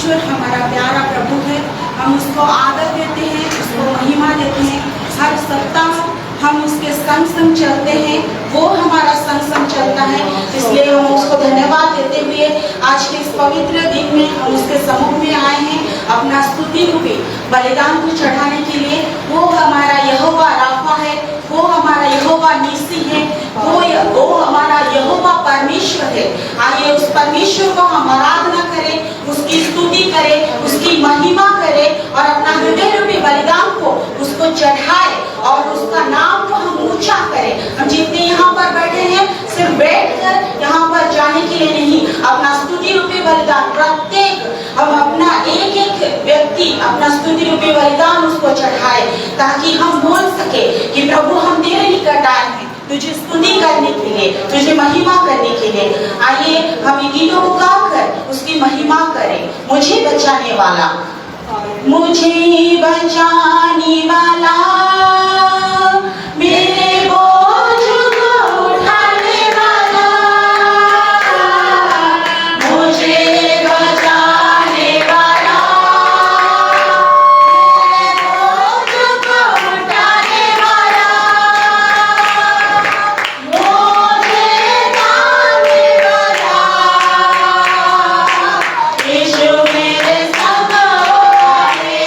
परमेश्वर हमारा प्यारा प्रभु है। हम उसको आदर देते हैं, उसको महिमा देते हैं। हर सप्ताह हम उसके संग संग चलते हैं, वो हमारा संग संग चलता है। इसलिए हम उसको धन्यवाद देते हुए आज के इस पवित्र दिन में हम उसके सम्मुख में आए हैं अपना स्तुति रूपी बलिदान को चढ़ाने के लिए। वो हमारा यहोवा राफा है, वो हमारा यहोवा नीसी है, वो हमारा यहोवा परमेश्वर है। आइए उस परमेश्वर को हम आराधना करें, उसकी स्तुति करें, उसकी महिमा करें और अपना हृदय रूपी बलिदान को उसको चढ़ाए और उसका नाम को हम ऊंचा करें। हम जितने यहाँ पर बैठे हैं सिर्फ बैठकर यहाँ पर जाने के लिए नहीं, अपना स्तुति रूपी बलिदान प्रत्येक हम अपना एक एक व्यक्ति अपना स्तुति रूपी बलिदान उसको चढ़ाए, ताकि हम बोल सके कि प्रभु हम तेरे निकट आए हैं तुझे स्तुति करने के लिए, तुझे महिमा करने के लिए। आइए हम इन गीतों को गाकर उसकी महिमा करें। मुझे बचाने वाला, मुझे बचाने वाला, मेरे बोझ को उठाने वाला, मुझे बचाने वाला, मेरे बोझ को उठाने वाला, मुझे तारने वाला, यीशु मेरे संग है।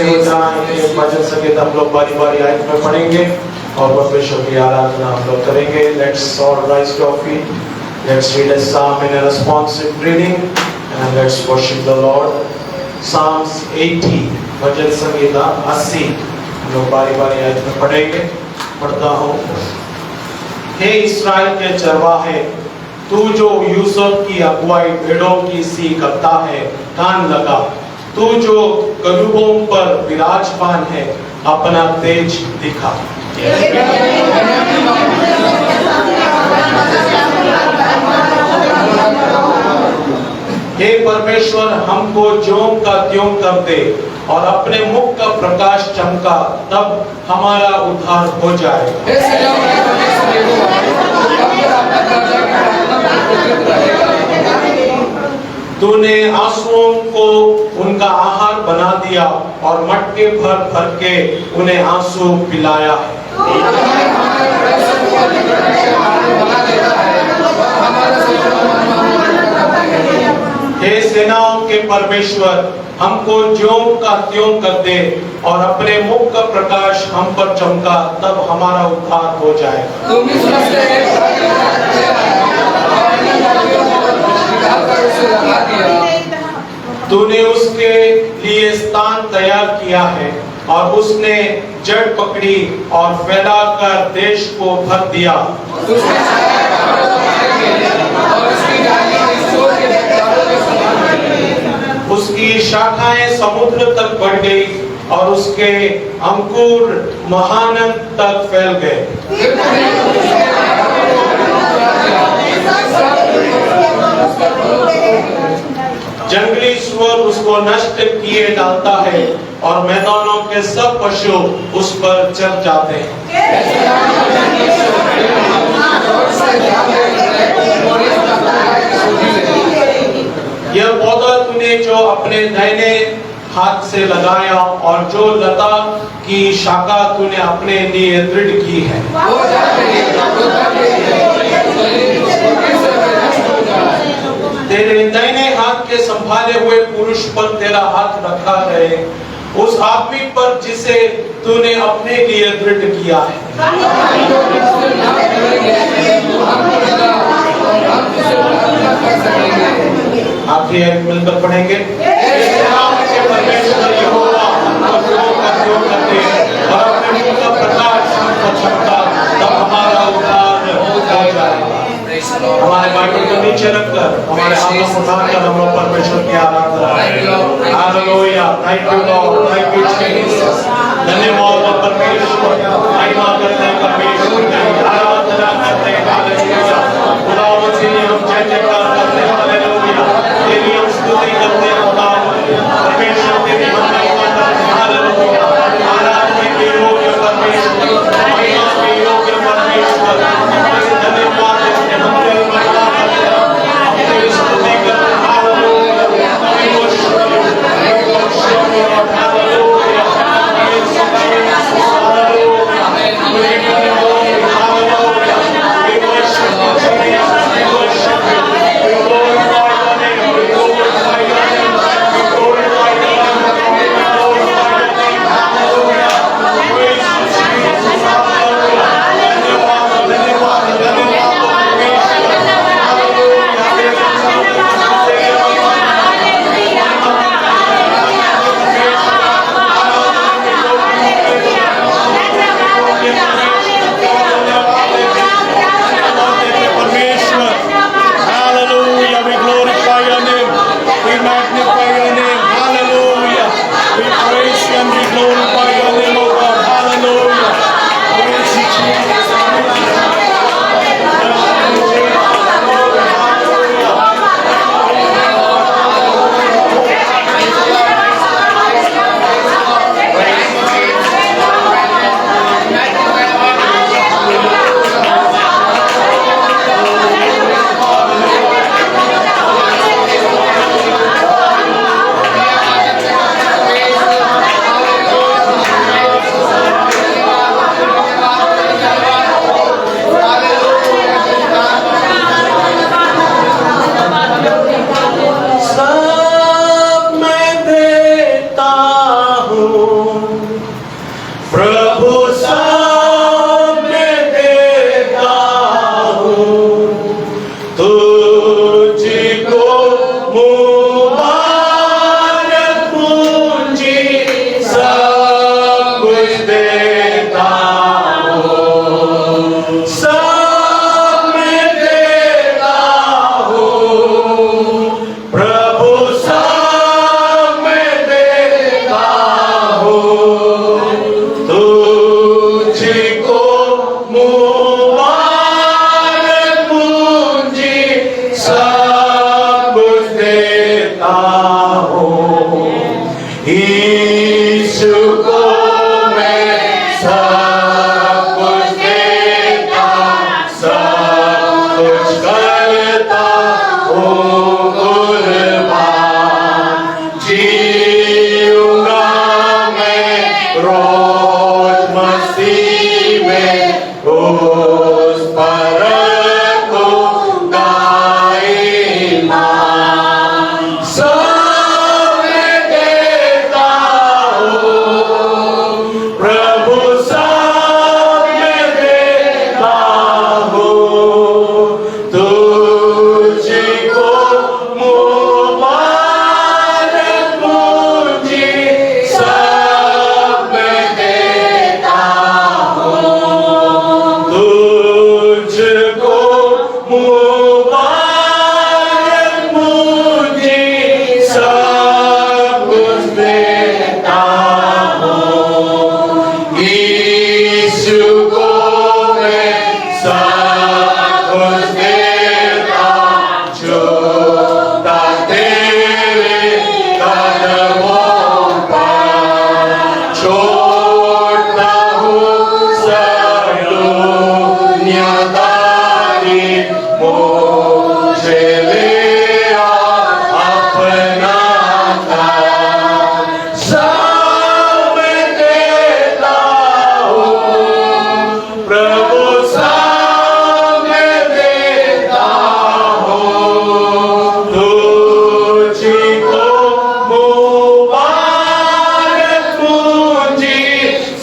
भजन संगीत हम लोग बारी बारी आयत में पढ़ेंगे और परमेश्वर की आराधना हम लोग करेंगे। Let's all rise to our feet. Let's read a psalm in a responsive reading and let's worship the Lord. Psalms 80, भजन संगीत 80 हम लोग बारी बारी आयत में पढ़ेंगे। पढ़ता हूँ। हे इस्राएल के चरवाहे, तू जो यूसुफ की अगुवाई भेड़ों की सी करता है, कान लगा। तू जो करूबों पर विराजमान है, अपना तेज दिखा। हे परमेश्वर, हमको ज्यों का त्यों कर दे और अपने मुख का प्रकाश चमका, तब हमारा उद्धार हो जाए। तूने आंसुओं को उनका आहार बना दिया और मटके भर भर के उन्हें आंसू पिलाया है। हे सेनाओं के परमेश्वर, हमको ज्यों का त्यों कर दे और अपने मुख का प्रकाश हम पर चमका, तब हमारा उद्धार हो जाएगा। तूने उसके लिए स्थान तैयार किया है और उसने जड़ पकड़ी और फैलाकर देश को भर दिया। उसकी शाखाएं समुद्र तक बढ़ गई और उसके अंकुर महानद तक फैल गए। जंगली सुअर उसको नष्ट किए डालता है और मैदानों के सब पशु उस पर चढ़ जाते हैं। यह पौधा तूने जो अपने दाहिने हाथ से लगाया और जो लता की शाखा तूने अपने लिए दृढ़ की है। तेरे दाहिने हाथ के संभाले हुए पुरुष पर तेरा हाथ रखा रहे, उस आदमी पर जिसे तूने अपने लिए दृढ़ किया है। आखिरी आयत मिलकर पढ़ेंगे। परमेश्वर यहोवा हमको ज्यों का त्यों कर दे और अपने मुख का प्रकाश हमको चमका, तब हमारा उद्धार हो जाएगा। हमारे बाइबल को नीचे रखकर हमारे हाथों को उठाकर हम लोग परमेश्वर की आराधना करें। Hallelujah, thank you Lord, thank you Jesus. धन्यवाद परमेश्वर, महिमा करते हैं परमेश्वर की, आराधना करते हैं। हालेलुया, खुदावंद तेरी हम जय जयकार करते हैं। हालेलुया, तेरी हम स्तुति करते हैं। खुदावंद परमेश्वर तेरी हम महिमा करते हैं। हालेलुया, आराधना के योग्य परमेश्वर, महिमा के योग्य परमेश्वर, धन्यवाद हम तेरी महिमा करते हैं, हम तेरी स्तुति करते हैं। Hallelujah, we worship you, hallelujah, यीशु को मैं सब कुछ देता, सब कुछ करता हूँ कुर्बान। जीऊंगा मैं रोज मसीह में, उस पर रखूंगा ईमान। सब मैं देता हूँ प्रभु, सब मैं देता हूँ तुझको मुबारक मुझे, सब मैं देता हूँ तुझको मुबारक मुझे, सब कुछ देता हूँ। यीशु को मैं सब कुछ देता, झुकता तेरे कदमों पर, छोड़ता हूँ सब दुनियादारी, मुझे ले आ अपना घर। सब मैं देता हूँ प्रभु, सब मैं देता हूँ तुझको मुबारक मुझे,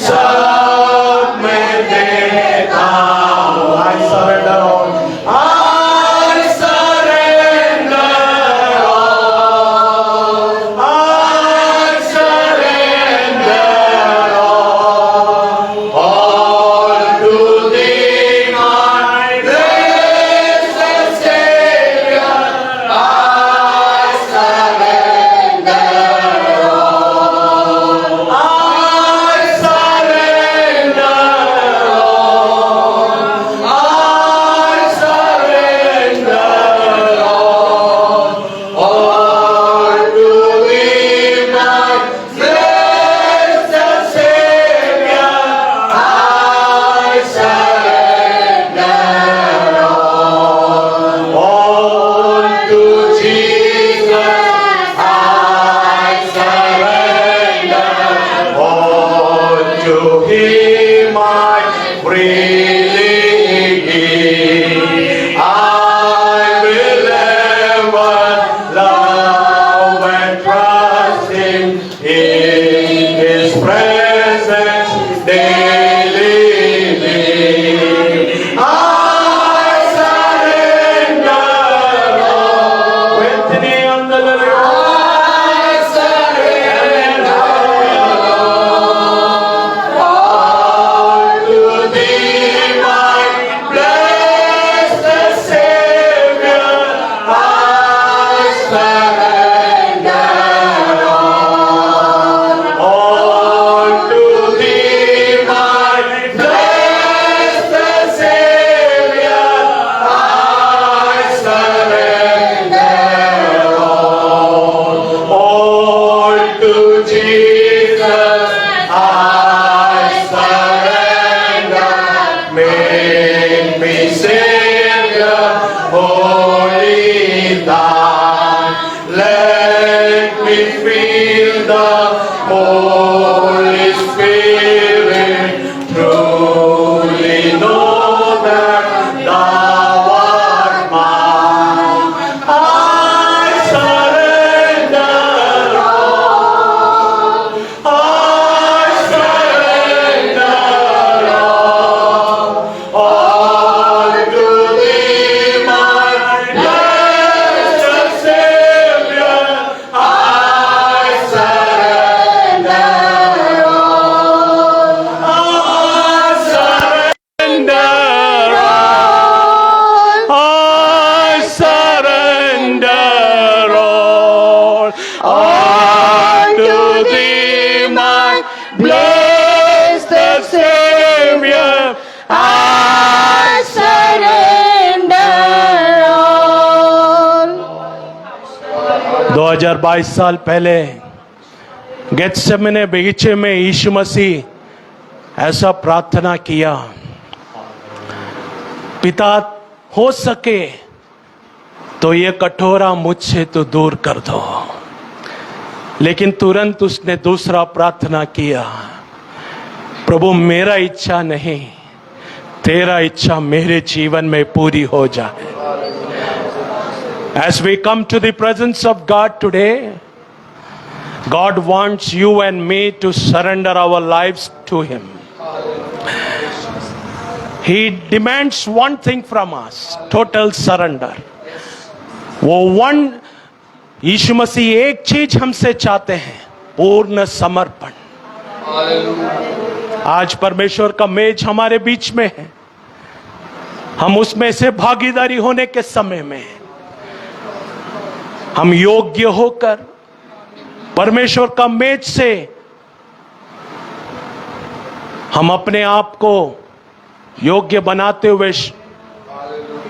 सब मैं देता हूँ। I surrender all. I surrender all. I surrender all to thee, my blessed Savior. I surrender all. I surrender all. I surrender all to thee, my blessed Savior. I surrender all to Jesus. I surrender all to Him, I freely give. I will ever love and trust Him, in His presence daily live. I surrender all. Anthony on the lyric. I surrender all to thee, my blessed Savior. I surrender all to thee, my blessed Savior. I surrender all to Jesus. I surrender. Make me Savior, holy thine. Let me feel the Holy Spirit, truly know that thou art mine. I surrender all. I surrender all to thee, my blessed Savior. I surrender all. I surrender all. I surrender all to thee, my blessed Savior. I surrender all. 2022 साल पहले गेत्सेमने बगीचे में यीशु मसीह ऐसा प्रार्थना किया, पिता हो सके तो ये कटोरा मुझसे तो दूर कर दो, लेकिन तुरंत उसने दूसरा प्रार्थना किया, प्रभु मेरा इच्छा नहीं तेरा इच्छा मेरे जीवन में पूरी हो जाए। As we come to the presence of God today, God wants you and me to surrender our lives to Him. He demands one thing from us, total surrender. वो वन यीशु मसीह एक चीज हमसे चाहते हैं, पूर्ण समर्पण। आज परमेश्वर का मेज हमारे बीच में है, हम उसमें से भागीदारी होने के समय में हम योग्य होकर परमेश्वर का मेज से हम अपने आप को योग्य बनाते हुए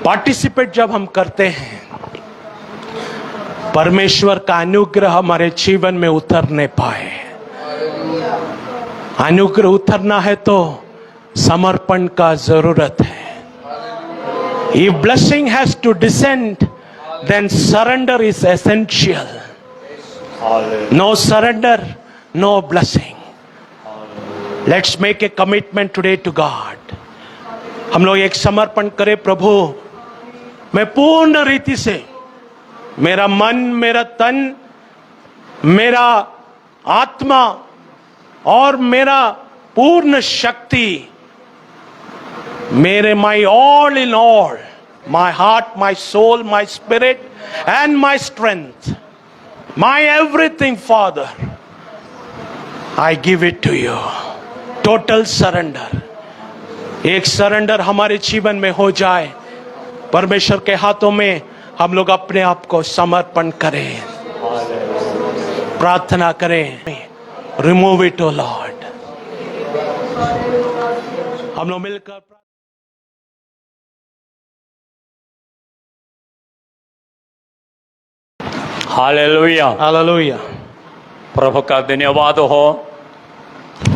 पार्टिसिपेट जब हम करते हैं, परमेश्वर का अनुग्रह हमारे जीवन में उतरने पाए। अनुग्रह उतरना है तो समर्पण का जरूरत है। If blessing has to descend, then surrender is essential. No surrender, no blessing. Let's make a commitment today to God. हम लोग एक समर्पण करें, प्रभु मैं पूर्ण रीति से मेरा मन, मेरा तन, मेरा आत्मा और मेरा पूर्ण शक्ति, मेरे my all in all, my heart, my soul, my spirit and my strength, my everything, Father, I give it to you. Total surrender. एक सरेंडर हमारे जीवन में हो जाए, परमेश्वर के हाथों में हम लोग अपने आप को समर्पण करें, प्रार्थना करें, रिमूव इट ओ लॉर्ड। हम लोग मिलकर हालेलुया, हालेलुया। प्रभु का धन्यवाद हो।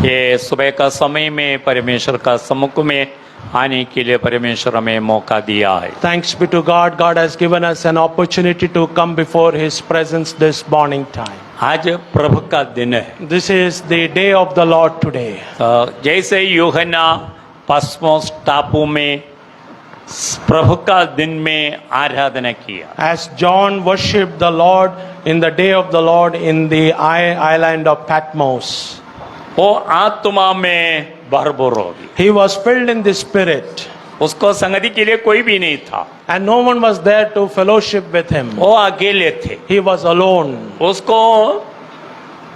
ये सुबह का समय में परमेश्वर का सम्मुख में आने के लिए परमेश्वर हमें मौका दिया है। Thanks be to God. God has given us an opportunity to come before His presence this morning time. आज प्रभु का दिन है। This is the day of the Lord today. जैसे यूहन्ना पसमोस टापू में प्रभु का दिन में आराधना किया, As John worshipped the Lord in the day of the Lord in the island of Patmos, वो आत्मा में भरपूर हो गई। he was filled in the Spirit, उसको संगति के लिए कोई भी नहीं था, and no one was there to fellowship with him. वो अकेले थे। He was alone. उसको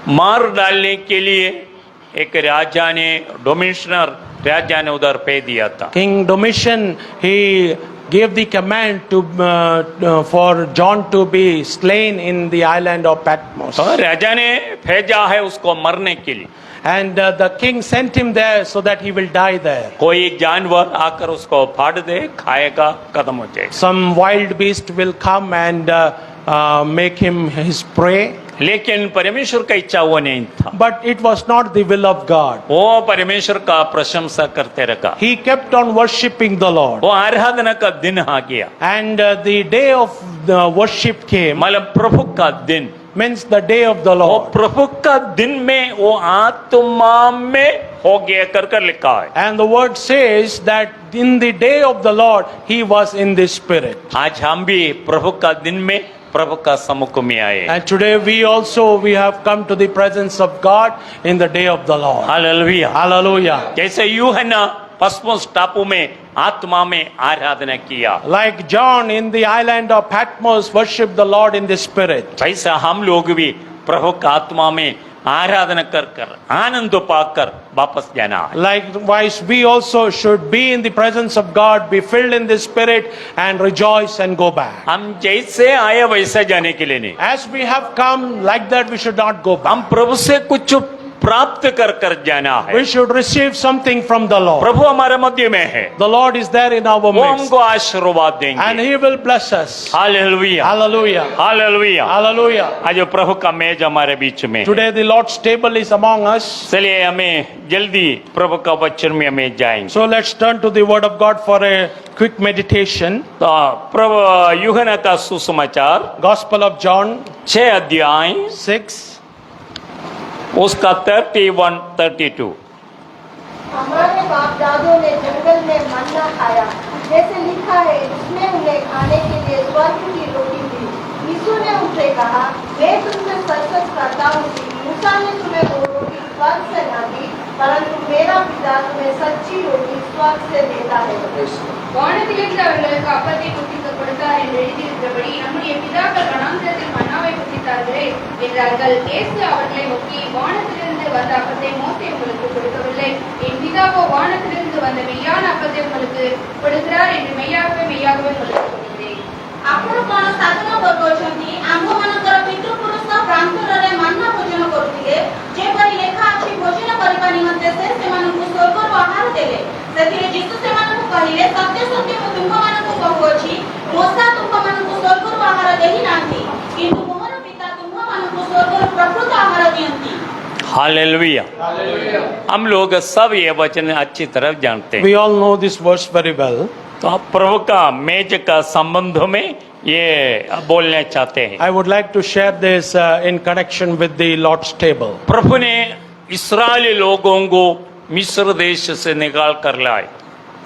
मार डालने के लिए एक राजा ने, डोमिशनर राजा ने उधर पे दिया था। King Domitian, he gave the command to for John to be slain in the island of Patmos. तो राजा ने भेजा है उसको मरने के लिए। And the king sent him there so that he will die there. कोई एक जानवर आकर उसको फाड़ दे, खाएगा, खत्म हो जाएगा। Some wild beast will come and make him his prey. लेकिन परमेश्वर का इच्छा वो नहीं था। But it was not the will of God. वो परमेश्वर का प्रशंसा करते रखा। He kept on worshipping the Lord. वो आराधना का दिन आ गया। And the day of the worship came, मतलब प्रभु का दिन, means the day of the वो Lord. प्रभु का दिन में वो आत्मा में हो गया कर लिखा है। And the word says that in the day of the Lord, he was in the Spirit. आज हम भी प्रभु का दिन में प्रभु का सम्मुख में आए। And today we have come to the presence of God in the day of the Lord. Hallelujah. Hallelujah. जैसे यूहन्ना पसमोस टापू में आत्मा में आराधना किया, Like John in the island of Patmos worshiped the Lord in the Spirit. वैसा हम लोग भी प्रभु का आत्मा में आराधना कर आनंद पाकर वापस जाना है। Likewise, we also should be in the presence of God, be filled in the Spirit and rejoice and go back. हम जैसे आए वैसे जाने के लिए नहीं, As we have come, like that we should not go back. हम प्रभु से कुछ प्राप्त कर कर जाना है। We should receive something from the Lord. प्रभु हमारे मध्य में है, The Lord is there in our वो midst, हमको आशीर्वाद and देंगे। He will bless us. Hallelujah, Hallelujah. Hallelujah. Hallelujah. आज प्रभु का मेज हमारे बीच में है। Today the Lord's table is among us. चलिए हमें जल्दी प्रभु का वचन में हमें जाएंगे। So let's turn to the Word of God for a quick meditation. तो प्रभु यूहन्ना का सुसमाचार Gospel of John 6 अध्याय 6. उसका 31-32। हमारे बाप दादों ने जंगल में मन्ना खाया, जैसे लिखा है, उसने उन्हें खाने के लिए स्वर्ग की रोटी दी। यीशु ने उनसे कहा, मैं तुमसे सच-सच कहता हूँ कि मूसा ने तुम्हें वो रोटी स्वर्ग से न दी, परंतु मेरा पिता तुम्हें सच्ची रोटी स्वर्ग से देता है। வானத்திலிருந்து அவர்களுக்கு அப்பத்தை புசிக்க கொடுத்தார் என்று எழுதியிருக்கிறபடி நம்முடைய பிதாக்கள் வனாந்திரத்தில் மன்னாவை புசித்தார்களே என்றார்கள். இயேசு அவர்களை நோக்கி, வானத்திலிருந்து வந்த அப்பத்தை மோசே உங்களுக்கு கொடுக்கவில்லை, என் பிதாவோ வானத்திலிருந்து வந்த மெய்யான அப்பத்தை உங்களுக்கு கொடுக்கிறார் என்று மெய்யாகவே மெய்யாகவே உங்களுக்கு சொல்கிறேன். ଆପଣ କଣ ସାଧନ କରୁଅଛନ୍ତି? ଆମ୍ଭମାନଙ୍କର ପିତୃପୁରୁଷ ପ୍ରାନ୍ତରରେ ମନ୍ନା ଭୋଜନ କରୁଥିଲେ, ଯେପରି ଲେଖା ଅଛି, ଭୋଜନ କରିବା ନିମନ୍ତେ ସେ ସେମାନଙ୍କୁ ସ୍ୱର୍ଗରୁ ଆହାର ଦେଲେ। ସେଥିରେ ଯୀଶୁ ସେମାନଙ୍କୁ କହିଲେ, ସତ୍ୟ ସତ୍ୟ ମୁଁ ତୁମ୍ଭମାନଙ୍କୁ କହୁଅଛି, ମୋଶା ତୁମ୍ଭମାନଙ୍କୁ ସ୍ୱର୍ଗରୁ ଆହାର ଦେଇନାହାନ୍ତି, କିନ୍ତୁ ମୋର ପିତା ତୁମ୍ଭମାନଙ୍କୁ ସ୍ୱର୍ଗରୁ ପ୍ରକୃତ ଆହାର ଦିଅନ୍ତି। हालेलुया। हम लोग सब ये वचन अच्छी तरह जानते हैं। We all know this verse very well. तो आप प्रभु का मेज का संबंध में ये बोलना चाहते हैं। I would like to share this in connection with the Lord's table. प्रभु ने इस्राएली लोगों को मिस्र देश से निकाल कर लाए,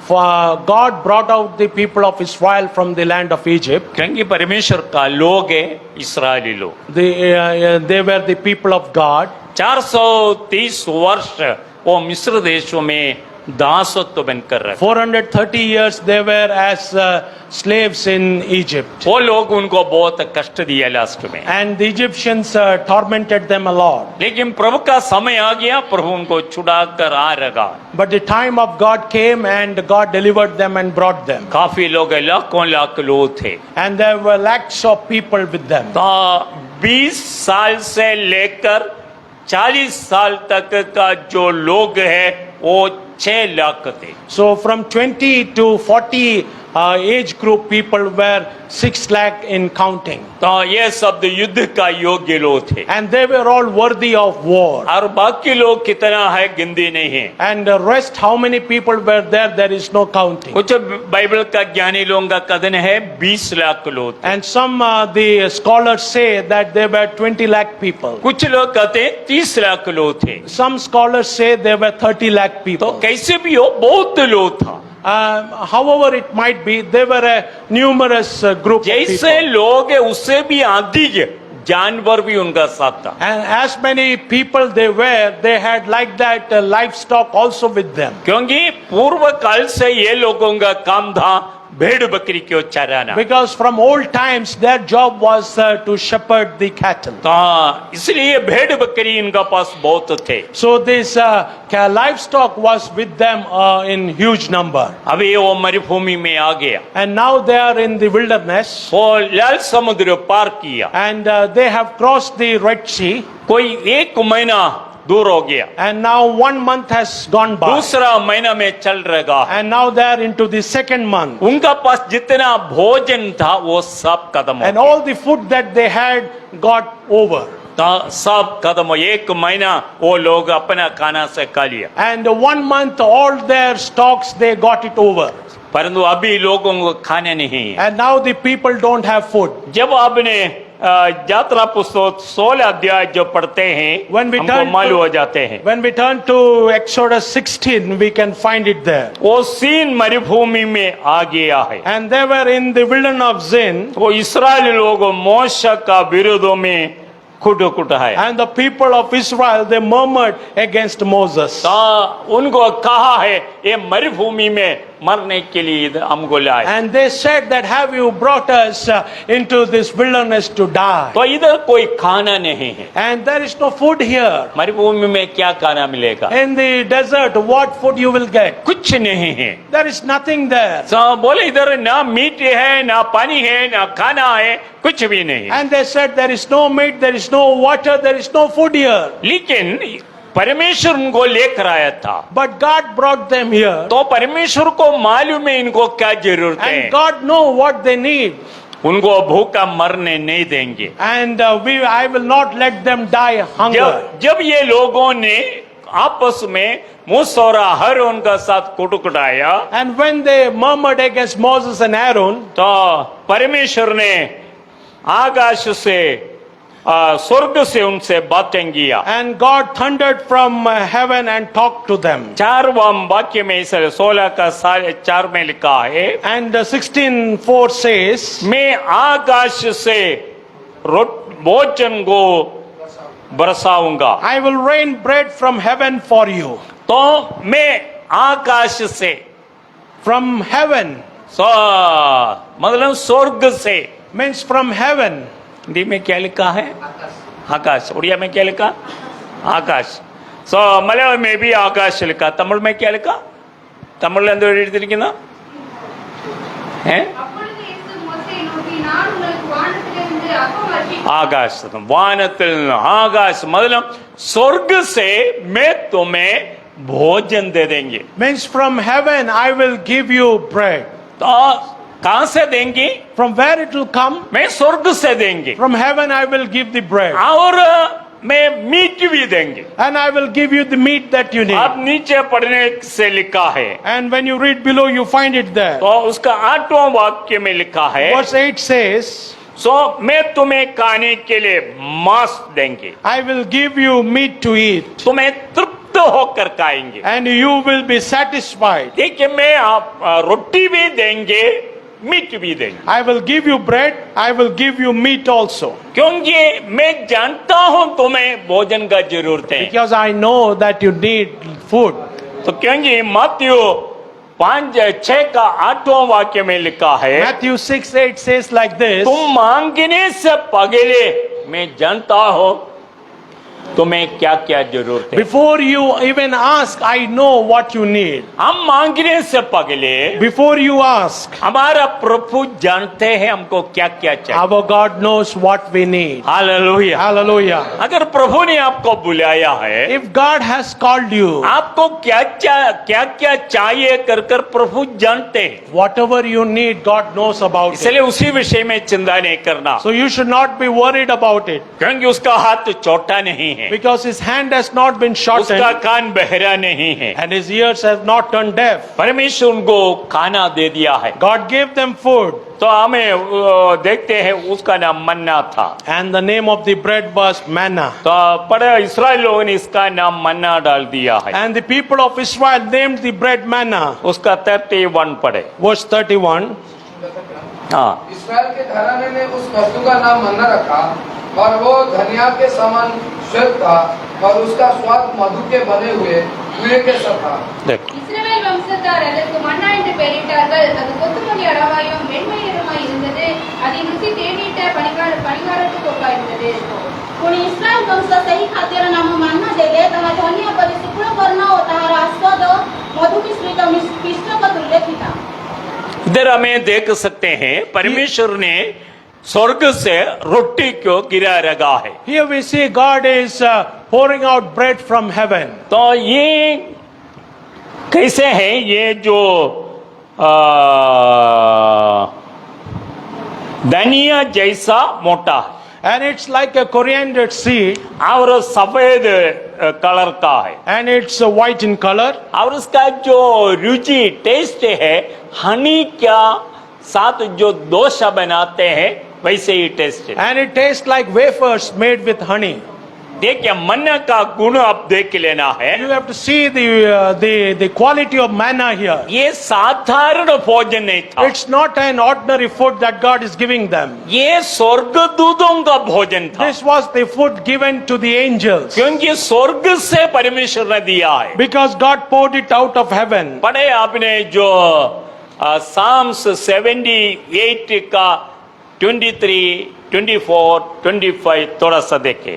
For God brought out the people of Israel from the land of Egypt. क्योंकि परमेश्वर का लोग है इस्राएली लोग। They were the people of God. 430 वर्ष वो मिस्र देशों में दासत्व बनकर रहे। 430 years they were as slaves in Egypt. वो लोग उनको बहुत कष्ट दिया लास्ट में, And the Egyptians tormented them a lot. लेकिन प्रभु का समय आ गया, प्रभु उनको छुड़ा कर आ रहा। But the time of God came and God delivered them and brought them. काफी लोग लाखों लाख लोग थे। And there were lakhs of people with them. तो 20 साल से लेकर 40 साल तक का जो लोग है वो 6 लाख थे। So from 20 to 40 age group people were 6 lakh in counting. तो ये शब्द युद्ध का योग्य लोग थे, And they were all worthy of war. और बाकी लोग कितना है गिनती नहीं है। And the rest, how many people were there is no counting. कुछ बाइबल का ज्ञानी लोगों का कथन है 20 लाख लोग थे। And some the scholars say that there were 20 lakh people. कुछ लोग कहते हैं 30 लाख लोग थे। Some scholars say there were 30 lakh तो people. कैसे भी हो बहुत लोग था। However it might be, they were a numerous group of जैसे people. लोग है उससे भी अधिक जानवर भी उनका साथ था। And as many people they were, they had like that livestock also with them. क्योंकि पूर्व काल से ये लोगों का काम था भेड़ बकरी को चराना। Because from old times their job was to shepherd the cattle. तो इसलिए भेड़ बकरी इनका पास बहुत थे। So this livestock was with them in huge number. अभी वो मरुभूमि में आ गया, And now they are in the wilderness. वो लाल समुद्र पार किया, And they have crossed the Red Sea. कोई 1 महीना दूर हो गया, And now 1 month has gone by. दूसरा महीना में चल रहा है। And now they are into the second month. उनका पास जितना भोजन था वो सब खत्म हो And गया। all the food that they had got over. तो सब खत्म हो, 1 महीना वो लोग अपना खाना से खा लिया, And 1 month all their stocks they got it over. परंतु अभी लोगों को खाने नहीं है। And now the people don't have food. जब आपने यात्रा पुस्तक 16 अध्याय जो पढ़ते हैं When we हमको turn मालूम हो to, जाते हैं, when we turn to Exodus 16, we can find it there. वो सीन मरुभूमि में आ गया है। And they were in the wilderness of Zin, वो इस्राएली लोग मूसा का विरोध में खुट है। and the people of Israel they murmured against Moses. तो उनको कहा है ये मरुभूमि में मरने के लिए हमको लाए। And they said that have you brought us into this wilderness to die? तो इधर कोई खाना नहीं है, And there is no food here. मरुभूमि में क्या खाना मिलेगा? In the desert, what food you will get? कुछ नहीं है। There is nothing there. तो बोले इधर ना मीट है, ना पानी है, ना खाना है, कुछ भी नहीं। And they said there is no meat, there is no water, there is no food here. लेकिन परमेश्वर उनको लेकर आया था, but God brought them here. तो परमेश्वर को मालूम है इनको क्या जरूरत है। And God knows what they need. उनको भूखा मरने नहीं देंगे। And I will not let them die hunger. जब ये लोगों ने आपस में मूसा और हारून का साथ कुटकुटाया, And when they murmured against Moses and Aaron, तो परमेश्वर ने आकाश से स्वर्ग से उनसे बातें किया। and God thundered from heaven and talked to them. 4वां वाक्य में इस 16 का 4 में लिखा है, And 16:4 says, मैं आकाश से भोजन को बरसाऊंगा। I will rain bread from heaven for you. तो मैं आकाश से, From heaven मतलब स्वर्ग से, means from heaven. हिंदी में क्या लिखा है? आकाश। उड़िया में क्या लिखा? आकाश। सो मलयाളം में भी आकाश लिखा। तमिल में क्या लिखा? तमिल എന്തോ എഴുതിയിരിക്കുന്നു? அப்பொழுது இயேசு மோசேயை நோக்கி, நான் உங்களுக்கு வானத்திலிருந்து அப்பம் வருஷிக்கிறேன். आकाश, वानतिल आकाश मतलब स्वर्ग से मैं तुम्हें भोजन दे देंगे। Means from heaven I will give you bread. तो कहां से देंगे? From where it will come? मैं स्वर्ग से देंगे, From heaven I will give the bread. और मैं मीट भी देंगे। And I will give you the meat that you need. आप नीचे पढ़ने से लिखा है, And when you read below, you find it there. तो उसका 8वां वाक्य में लिखा है, Verse 8 says, सो मैं तुम्हें खाने के लिए मांस देंगे, I will give you meat to eat, तुम्हें तृप्त होकर खाएंगे। and you will be satisfied. देखिए, मैं आप रोटी भी देंगे, मीट भी देंगे, I will give you bread, I will give you meat also. क्योंकि मैं जानता हूं तुम्हें भोजन का जरूरत है। Because I know that you need food. तो क्योंकि मत्ती 5:6 का 8वां वाक्य में लिखा है, Matthew 6:8 says like this, तुम मांगने से पहले मैं जानता हूं तुम्हें क्या क्या जरूरत है। before you even ask, I know what you need. हम मांगने से पहले Before you ask, हमारा प्रभु जानते हैं हमको क्या क्या चाहिए। our God knows what we need. Hallelujah. Hallelujah. अगर प्रभु ने आपको बुलाया है, If God has called you, आपको क्या क्या चाहिए कर कर प्रभु जानते हैं, whatever you need, God knows about it. इसलिए उसी विषय में चिंता नहीं करना, So you should not be worried about it, क्योंकि उसका हाथ छोटा नहीं है, because his hand has not been उसका shortened कान बहरा नहीं है, and his ears have not turned deaf. परमेश्वर उनको खाना दे दिया है। God gave them food, तो हमें देखते हैं उसका नाम मन्ना था। and the name of the bread was manna. तो बड़े इस्राएल लोगों ने इसका नाम मन्ना डाल दिया है। And the people of Israel named the bread manna. उसका 31 पढ़े। Verse 31. हाँ, इस्राएल के घराने ने उस वस्तु का नाम मन्ना रखा, और वो धनिया के समान श्वेत था, और उसका स्वाद मधु के बने हुए कुएं के सा था। देखो, இஸ்ரவேல் வம்சத்தார் அதற்கு மன்னா என்று பெயரிட்டார்கள். அது கொத்துமல்லி அளவாயும் வெண்மை நிறமாய் இருந்தது. அதின் ருசி தேநீட்ட பணிகாரத்துக்கு ஒப்பாயிருந்தது. पुणी इस्राएल वंश सही खातिर नाम मानना देले तमा धनिया परि शुक्ल वर्ण और ताहार आस्वाद मधु मिश्रित पिष्ट का तुल्य था। इधर हमें देख सकते हैं परमेश्वर ने स्वर्ग से रोटी को गिरा रखा है। Here we see God is pouring out bread from heaven. तो ये कैसे है? ये जो धनिया जैसा मोटा है And it's like a coriander seed, और सफेद कलर का है, and it's white in color. और उसका जो रुचि टेस्ट है हनी क्या साथ जो डोसा बनाते हैं वैसे ही टेस्ट है। And it tastes like wafers made with honey. देखिए, मन्ना का गुण आप देख लेना है। You have to see the quality of manna here. ये साधारण भोजन नहीं था, It's not an ordinary food that God is giving them. ये स्वर्गदूतों का भोजन था, This was the food given to the angels, क्योंकि स्वर्ग से परमेश्वर ने दिया है। because God poured it out of heaven. पढ़े आपने जो साम्स 78 का 23, 24, 25 थोड़ा सा देखे।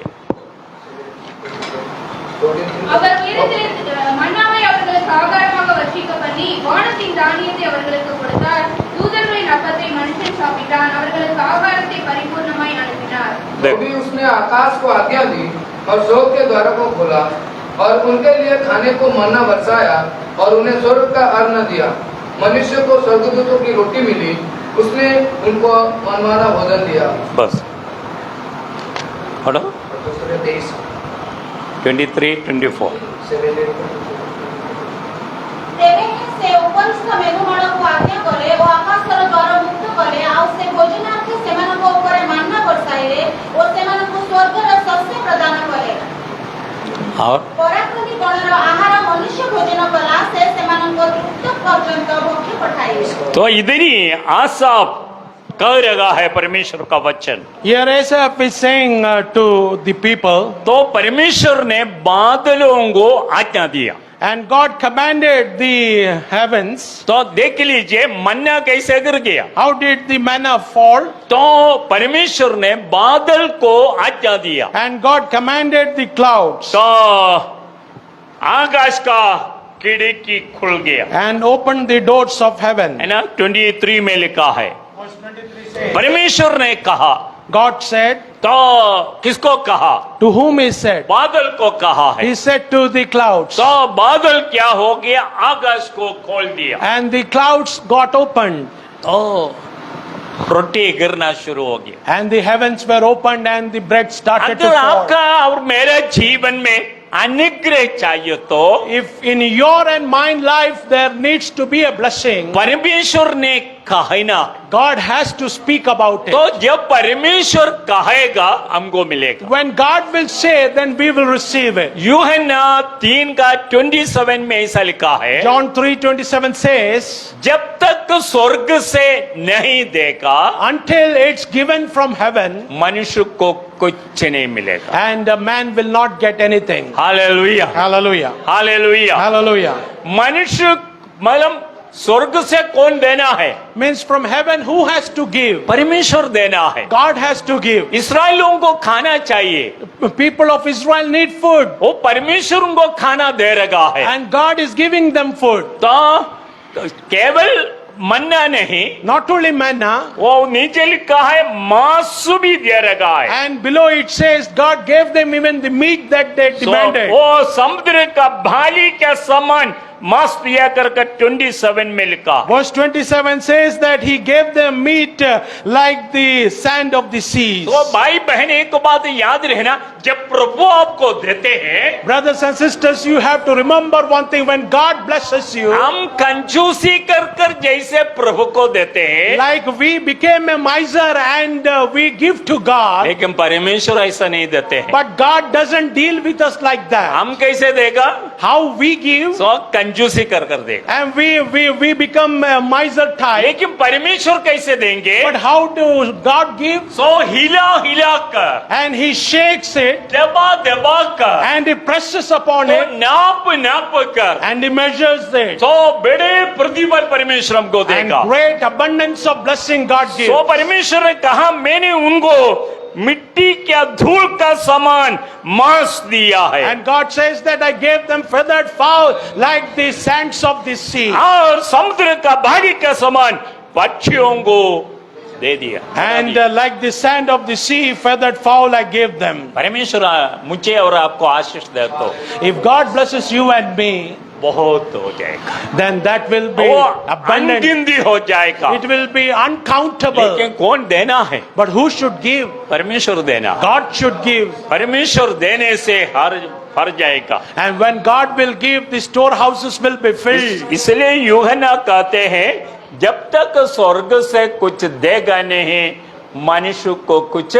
அவர் உயரத்திலிருந்து மன்னாவை அவர்களுக்கு ஆகாரமாக வர்ஷிக்க பண்ணி வானத்தின் தானியத்தை அவர்களுக்கு கொடுத்தார். தூதர்களின் அப்பத்தை மனுஷன் சாப்பிட்டான். அவர்களுக்கு ஆகாரத்தை பரிபூர்ணமாய் அனுப்பினார்। तभी उसने आकाश को आज्ञा दी और स्वर्ग के द्वारों को खोला, और उनके लिए खाने को मन्ना बरसाया और उन्हें स्वर्ग का अन्न दिया। मनुष्य को स्वर्गदूतों की रोटी मिली, उसने उनको मनमाना भोजन दिया। बस पढ़ो 23-24 तेरे से उपरिस्थ मेघमाଳକୁ आज्ञा କଲେ ଓ ଆକାଶର ଦ୍ୱାର ମୁକ୍ତ କଲେ ଆଉ ସେ ଭୋଜନାର୍ଥେ ସେମାନଙ୍କ ଉପରେ ମାନ୍ନା ବର୍ଷାଇଲେ ଓ ସେମାନଙ୍କୁ ସ୍ୱର୍ଗର ଶସ୍ୟ ପ୍ରଦାନ କଲେ। और ପରାକ୍ରମୀ ଗଣର ଆହାର ମନୁଷ୍ୟ ଭୋଜନ କଲା, ସେ ସେମାନଙ୍କ ତୃପ୍ତ ପର୍ଯ୍ୟନ୍ତ ଭକ୍ଷ୍ୟ ପଠାଇଲେ। तो इधर ही आसाफ कह रहा है परमेश्वर का वचन। Here Asaph is saying to the people, तो परमेश्वर ने बादलों को आज्ञा दिया। and God commanded the heavens. तो देख लीजिए मन्ना कैसे गिर गया। How did the manna fall? तो परमेश्वर ने बादल को आज्ञा दिया, And God commanded the clouds तो आकाश का खिड़की खुल गया, and opened the doors of heaven. है ना। 23 में लिखा है परमेश्वर ने कहा, God said, तो किसको कहा? to whom he said? बादल को कहा है। He said to the clouds. तो बादल क्या हो गया? आकाश को खोल दिया, And the clouds got opened. तो रोटी गिरना शुरू हो गया। And the heavens were opened and the bread started to अगर fall. आपका और मेरे जीवन में अनुग्रह चाहिए तो If in your and mine life there needs to be a blessing, परमेश्वर ने कहा ना, God has to speak about तो it. जब परमेश्वर कहेगा हमको मिलेगा। When God will say, then we will receive it. यूहन्ना 3:27 में ऐसा लिखा है, John 3:27 says, जब तक स्वर्ग से नहीं देगा until it's given from heaven, मनुष्य को कुछ नहीं मिलेगा। and a man will not get anything. Hallelujah, Hallelujah. Hallelujah. Hallelujah. मनुष्य मतलब स्वर्ग से कौन देना है? Means from heaven, who has to give? परमेश्वर देना है। God has to give. Israel लोगों को खाना चाहिए, People of Israel need food, वो परमेश्वर उनको खाना दे रहा है। and God is giving them food. तो केवल मन्ना नहीं, Not only manna, वो नीचे लिखा है मांस भी दे रहा है। and below it says God gave them even the meat that they So, demanded. वो समुद्र का भाली के समान मांस दिया करके 27 में लिखा। Verse 27 says that he gave them meat like the sand of the seas. तो भाई बहन एक बात याद रहना, जब प्रभु आपको देते हैं, Brothers and sisters, you have to remember one thing: when God blesses you, हम कंजूसी कर कर जैसे प्रभु को देते हैं, like we became a miser and we give to God, लेकिन परमेश्वर ऐसा नहीं देते हैं। but God doesn't deal with us like that. हम कैसे देगा? How we give, सो कंजूसी कर कर देगा। and we become a miser type. लेकिन परमेश्वर कैसे देंगे? But how do God give? सो हिला हिला कर, And he shakes it, दबा दबा कर, and he presses upon तो it, नाप नाप कर, and he measures it. तो बड़े प्रतिफल परमेश्वर हमको And देगा। great abundance of blessing God gives. सो परमेश्वर ने कहा मैंने उनको मिट्टी क्या धूल का समान मांस दिया है, And God says that I gave them feathered fowl like the sands of the sea. और समुद्र का भारी का समान पक्षियों को दे दिया। And like the sand of the sea, feathered fowl I gave them. परमेश्वर मुझे और आपको आशीष दे तो If God blesses you and me, बहुत हो जाएगा, then that will be वो abundant. अनगिनती हो जाएगा। It will be uncountable. लेकिन कौन देना है? But who should give? परमेश्वर देना। God should give. परमेश्वर देने से हर भर जाएगा। And when God will give, the storehouses will be filled. इसलिए यूहन्ना कहते हैं जब तक स्वर्ग से कुछ देगा नहीं मनुष्य को कुछ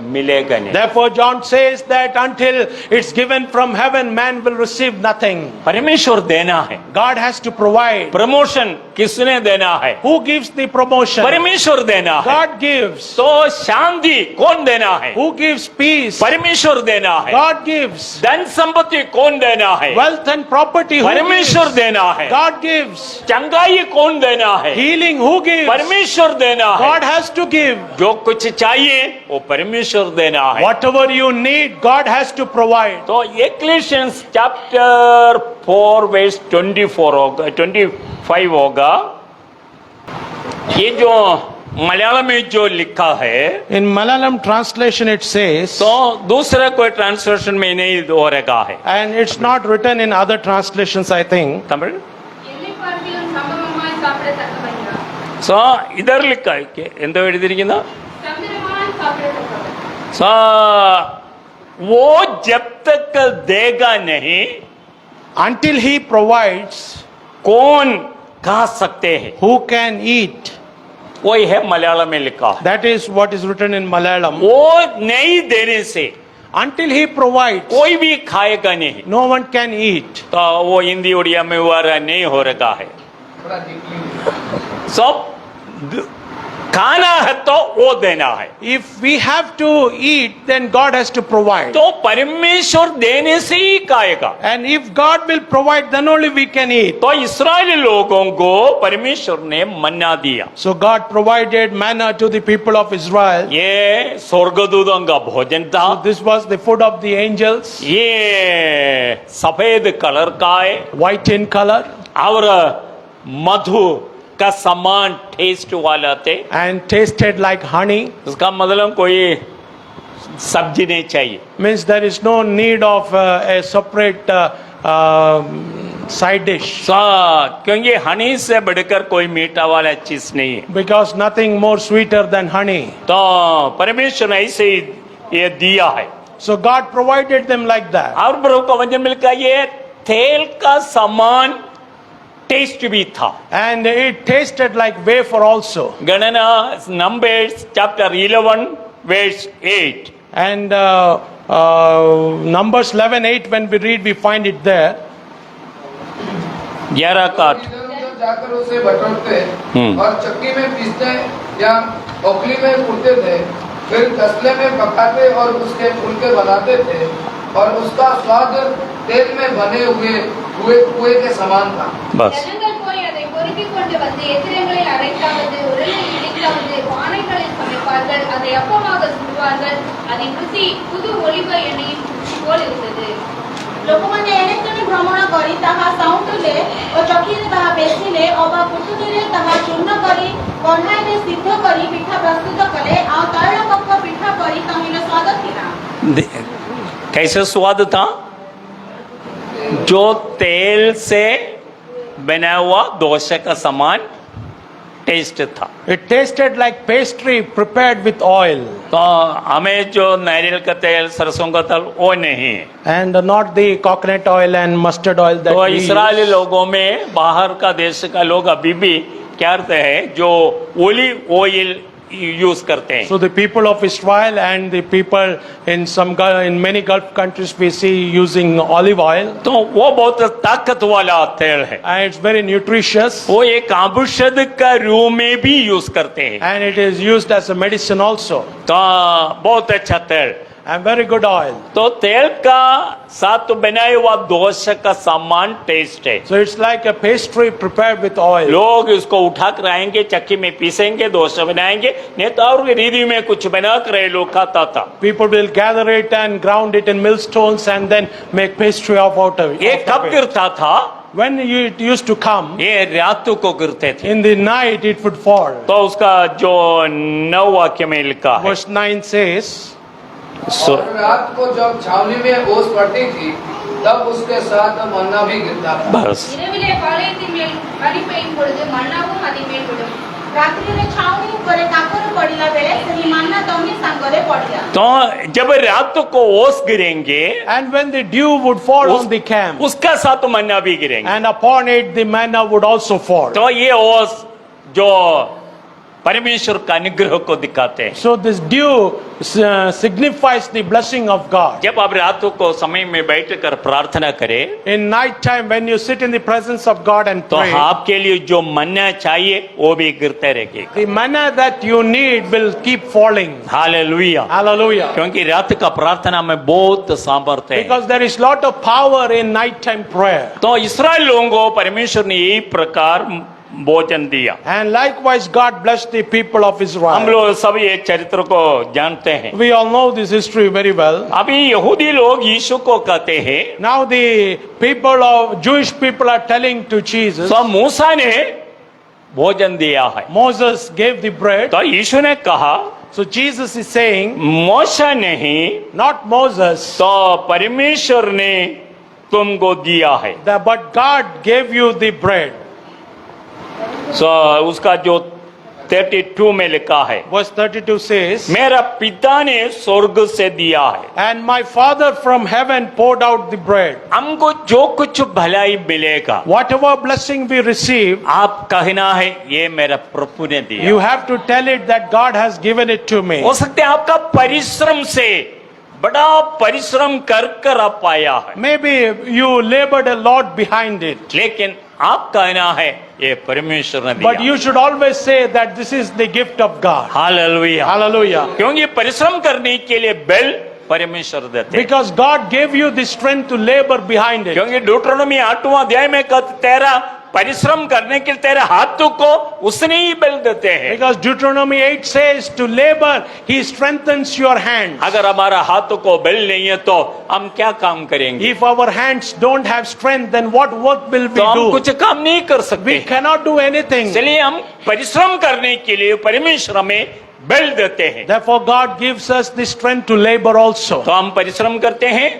मिलेगा नहीं। Therefore John says that until it's given from heaven, man will receive nothing. परमेश्वर देना है। God has to provide. Promotion किसने देना है? Who gives the promotion? परमेश्वर देना है। God gives. तो शांति कौन देना है? Who gives peace? परमेश्वर देना है। God gives. धन संपत्ति कौन देना है? Wealth and property, who परमेश्वर gives? देना है। God gives. चंगाई कौन देना है? Healing, who gives? परमेश्वर देना है। God has to give. जो कुछ चाहिए वो परमेश्वर देना है। Whatever you need, God has to provide. तो Ecclesiastes chapter 4 verse 24 होगा, 25 होगा। ये जो मलयालम में जो लिखा है In Malayalam translation it says, तो दूसरा कोई ट्रांसलेशन में नहीं हो रखा है. and it's not written in other translations, I think. Tamil என்னை பார்க்கிலும் சமமாய் சாப்பிடத்தக்கவன். सो इधर लिखा है कि എന്തോ എഴുതിയിരിക്കുന്ന சந்திரமாய் சாப்பிடத்தக்கவன். सो वो जब तक देगा नहीं Until he provides, कौन खा सकते हैं. who can eat? वही है मलयालम में लिखा है. That is what is written in Malayalam. वो नहीं देने से Until he provides, कोई भी खाएगा नहीं. no one can eat. तो वो हिंदी उड़िया में हुआ नहीं हो रखा है. थोड़ा डीपली सब खाना है तो वो देना है. If we have to eat, then God has to provide. तो परमेश्वर देने से ही खाएगा. And if God will provide, then only we can eat. तो इस्राएली लोगों को परमेश्वर ने मन्ना दिया. So God provided manna to the people of Israel. ये स्वर्गदूतों का भोजन था. This was the food of the angels, ये सफेद कलर का है white in color और मधु का समान टेस्ट वाला थे. and tasted like honey. उसका मतलब कोई सब्जी नहीं चाहिए. Means there is no need of a separate side dish, क्योंकि हनी से बढ़कर कोई मीठा वाला चीज नहीं है. because nothing more sweeter than honey. तो परमेश्वर ने ऐसे ही ये दिया है. So God provided them like that. और प्रभु का वचन मिलकर ये तेल का समान टेस्ट भी था. And it tasted like wafer also. गणना Numbers chapter 11 verse 8. And Numbers 11:8, when we read, we find it there. 11 का 8. इधर उधर जाकर उसे बटोरते हम्म। और चक्की में पीसते या ओखली में कूटते थे, फिर तसले में पकाते और उसके फुलके बनाते थे और उसका स्वाद तेल में बने हुए कुएं के समान था. बस ஜனங்கள் போய் அதை பொறுக்கிக் கொண்டு வந்து எத்திரங்களில் அரைத்தாவது உரலில் இடித்தாவது பானைகளில் சமைப்பார்கள். அதை அப்பமாக சுடுவார்கள். அதன் ருசி புது ஒலிவ எண்ணெயின் போல் இருந்தது. ଲୋକମାନେ ଏଣେ ତେଣେ ଭ୍ରମଣ କରି ତାହା ସାଉଁଟିଲେ ଓ ଚକିରେ ତାହା ପେଷିଲେ ଅବା କୁଟୁରିରେ ତାହା ଚୂର୍ଣ୍ଣ କରି କଢ଼ାଇରେ ସିଦ୍ଧ କରି ପିଠା ପ୍ରସ୍ତୁତ କଲେ ଆଉ ତୈଳ ପକ୍କ ପିଠା ପରି ତହିଁର ସ୍ୱାଦ ଥିଲା. कैसे स्वाद था. जो तेल से बना हुआ डोसे का समान टेस्ट था. It tasted like pastry prepared with oil, तो हमें जो नारियल का तेल सरसों का तेल वो नहीं है. and not the coconut oil and mustard oil that तो we इस्राएली use. लोगों में बाहर का देश का लोग अभी भी क्या करते हैं जो ओलिव ऑयल यूज करते हैं. So the people of Israel and the people in in many Gulf countries, we see using olive oil, तो वो बहुत ताकत वाला तेल है. and it's very nutritious, वो एक औषध का रूप में भी यूज करते हैं. and it is used as a medicine also, तो बहुत अच्छा तेल. and very good oil. तो तेल का साथ बनाया हुआ डोसे का समान टेस्ट है. So it's like a pastry prepared with oil. लोग इसको उठा कर आएंगे, चक्की में पीसेंगे, डोसा बनाएंगे. नहीं तो और रीति में कुछ बना कर ये लोग खाता था. People will gather it and ground it in millstones and then make pastry out of ये it. कब गिरता था. When it used to come, ये रात को गिरते थे. in the night it would fall. तो उसका जो 9 वाक्य में लिखा है. Verse 9 says, सो- और रात को जब छावनी में ओस पड़ती थी, तब उसके साथ मन्ना भी गिरता था. बस இரவிலே பாளையத்தின் மேல் பனி பெய்யும் பொழுது மன்னாவும் அதன் மேல் விடும். ରାତ୍ରିରେ ଛାଉଣି ଉପରେ କାକର ପଡ଼ିଲା ବେଳେ ସେହି ମାନ୍ନା ତହିଁ ସାଙ୍ଗରେ ପଡ଼ିଲା. तो जब रात को ओस गिरेंगे and when the dew would fall on the camp, उसका साथ मन्ना भी गिरेंगे. and upon it the manna would also fall. तो ये ओस जो परमेश्वर का अनुग्रह को दिखाते हैं. So this dew signifies the blessing of God. जब आप रात को समय में बैठकर प्रार्थना करें In night time, when you sit in the presence of God and तो pray, आपके लिए जो मन्ना चाहिए वो भी गिरते रहेगा. the manna that you need will keep falling. Hallelujah. Hallelujah. क्योंकि रात का प्रार्थना में बहुत सामर्थ्य है. Because there is lot of power in nighttime prayer. तो इस्राएल लोगों को परमेश्वर ने यही प्रकार भोजन दिया. And likewise, God blessed the people of हम Israel. लोग सब ये चरित्र को जानते हैं. We all know this history very well. अभी यहूदी लोग यीशु को कहते हैं. Now the Jewish people are telling to Jesus, तो मूसा ने भोजन दिया है। Moses gave the bread. तो यीशु ने कहा So Jesus is saying, मूसा नहीं not Moses, तो परमेश्वर ने तुमको दिया है। but God gave you the bread. सो उसका जो 32 में लिखा है, Verse 32 says, मेरा पिता ने स्वर्ग से दिया है, and my Father from heaven poured out the bread. हमको जो कुछ भलाई मिलेगा Whatever blessing we receive, आप कहना है ये मेरा प्रभु ने दिया। you have to tell it that God has given it to me. हो सकता है आपका परिश्रम से बड़ा परिश्रम कर आप पाया है, Maybe you labored a lot behind it. लेकिन आप कहना है ये परमेश्वर ने But दिया। you should always say that this is the gift of God. Hallelujah. Hallelujah. क्योंकि परिश्रम करने के लिए बल परमेश्वर देते हैं। Because God gave you the strength to labor behind it. क्योंकि ड्यूटरोनोमी 8वां अध्याय में तेरा परिश्रम करने के लिए तेरे हाथों को उसने ही बल देते हैं। Because Deuteronomy 8 says to labor, He strengthens your hands. अगर हमारा हाथों को बल नहीं है तो हम क्या काम करेंगे? If our hands don't have strength, then what work will we तो हम do? कुछ काम नहीं कर सकते। We cannot do anything. इसलिए हम परिश्रम करने के लिए परमेश्वर हमें बल देते हैं। Therefore, God gives us the strength to labor also. तो हम परिश्रम करते हैं,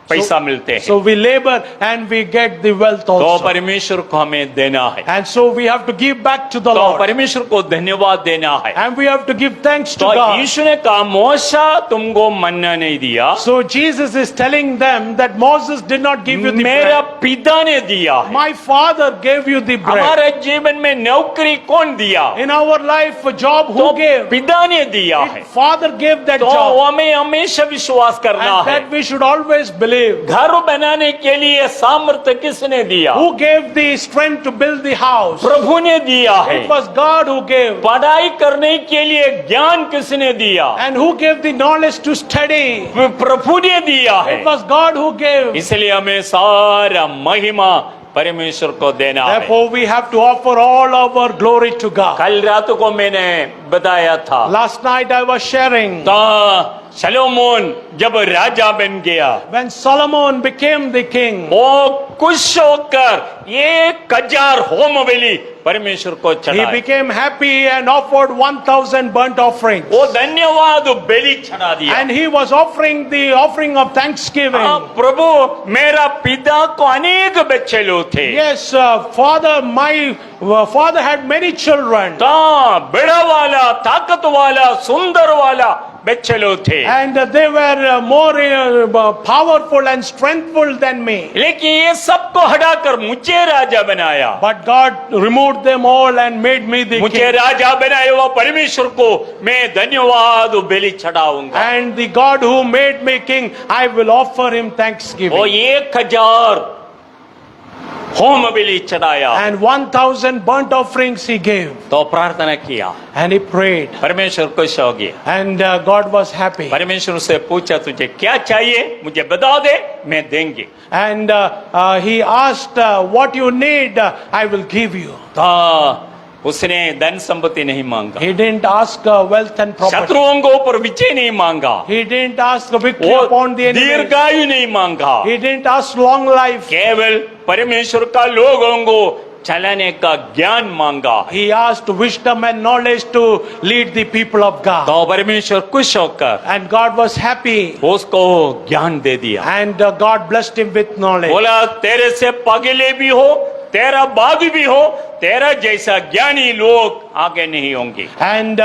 पैसा मिलते हैं। So we labor and we get the wealth तो also. परमेश्वर को हमें देना है। And so we have to give back to the तो Lord. परमेश्वर को धन्यवाद देना है। And we have to give thanks to तो God. यीशु ने कहा मूसा तुमको मन्ना नहीं दिया, So Jesus is telling them that Moses did not give you the मेरा bread. पिता ने दिया है। My Father gave you the bread. हमारे जीवन में नौकरी कौन दिया? In our life, a job तो who gave? पिता ने दिया है। Father gave that तो job. हमें हमेशा विश्वास करना And है। that we should always believe. घर बनाने के लिए सामर्थ्य किसने दिया? Who gave the strength to build the house? प्रभु ने दिया है। It was God who gave. पढ़ाई करने के लिए ज्ञान किसने दिया? And who gave the knowledge to study? प्रभु ने दिया है। It was God who gave. इसलिए हमें सारा महिमा परमेश्वर को देना है। Therefore, we have to offer all our glory to God. कल रात को मैंने बताया था, Last night I was sharing तो सलोमोन जब राजा बन गया, when Solomon became the king. वो खुश होकर 1000 होम बलि परमेश्वर को He चढ़ाए। became happy and offered 1,000 burnt offerings. वो धन्यवाद बलि चढ़ा दिया। And he was offering the offering of thanksgiving. प्रभु मेरा पिता को अनेक बच्चे लोग थे। Yes, my father had many children. तो बड़ा वाला, ताकत वाला, सुंदर वाला बच्चे लोग थे। And they were more powerful and strengthful than me. लेकिन ये सबको हटाकर मुझे राजा बनाया। But God removed them all and made me the मुझे king. राजा बनाए हुआ परमेश्वर को मैं धन्यवाद बलि चढ़ाऊंगा। And the God who made me king, I will offer him वो thanksgiving. 1000 होम बलि चढ़ाया। And 1,000 burnt offerings he gave. तो प्रार्थना किया, And he prayed. परमेश्वर खुश हो गया। And God was happy. परमेश्वर से पूछा तुझे क्या चाहिए, मुझे बता दे, मैं देंगे। And he asked, what you need, I will give you. तो उसने धन संपत्ति नहीं मांगा, He didn't ask wealth and property. शत्रुओं को ऊपर विजय नहीं मांगा, He didn't ask victory वो upon the enemy. दीर्घायु नहीं मांगा, He didn't ask long life. केवल परमेश्वर का लोगों को चलाने का ज्ञान मांगा। He asked wisdom and knowledge to lead the people of God. तो परमेश्वर खुश होकर And God was happy. उसको ज्ञान दे दिया। And God blessed him with knowledge. बोला तेरे से पगले भी हो, तेरा बाग भी हो, तेरा जैसा ज्ञानी लोग आगे नहीं होंगे। And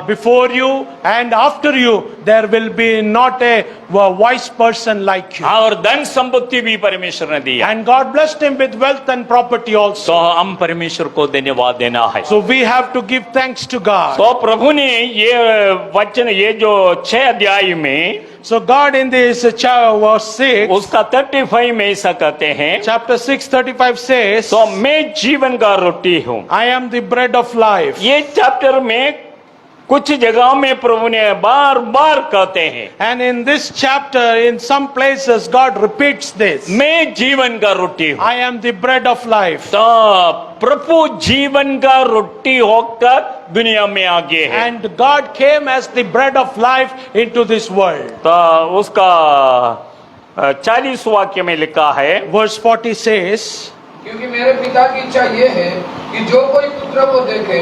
before you and after you, there will be not a wise person like you. और धन संपत्ति भी परमेश्वर ने दिया। And God blessed him with wealth and property तो also. हम परमेश्वर को धन्यवाद देना है। So we have to give thanks to God. तो प्रभु ने ये वचन, ये जो 6 अध्याय में, So God in this verse 6, उसका 35 में ऐसा कहते हैं, chapter 6:35 says, तो मैं जीवन का रोटी हूँ। I am the bread of life. ये चैप्टर में कुछ जगहों में प्रभु ने बार बार कहते हैं, And in this chapter, in some places, God repeats this. मैं जीवन का रोटी हूँ। I am the bread of life. तो प्रभु जीवन का रोटी होकर दुनिया में आगे है। And God came as the bread of life into this world. तो उसका 40 वाक्य में लिखा है, Verse 40 says, क्योंकि मेरे पिता की इच्छा ये है कि जो कोई पुत्र पुत्र को देखे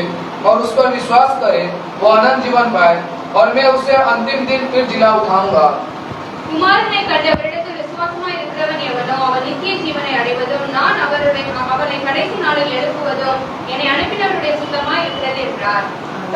और उस पर विश्वास करे वो अनंत जीवन पाए और मैं उसे अंतिम दिन फिर जिला उठाऊंगा। குமாரனை கண்டவரிடத்தில் விசுவாசமாய் இருக்கிறவன் எவனோ அவன் நித்திய ஜீவனை அடைவதும் நான் அவனை கடைசி நாளில் எழுப்புவதும் என்னை அனுப்பினவருடைய சித்தமாய் இருக்கிறது என்றார்.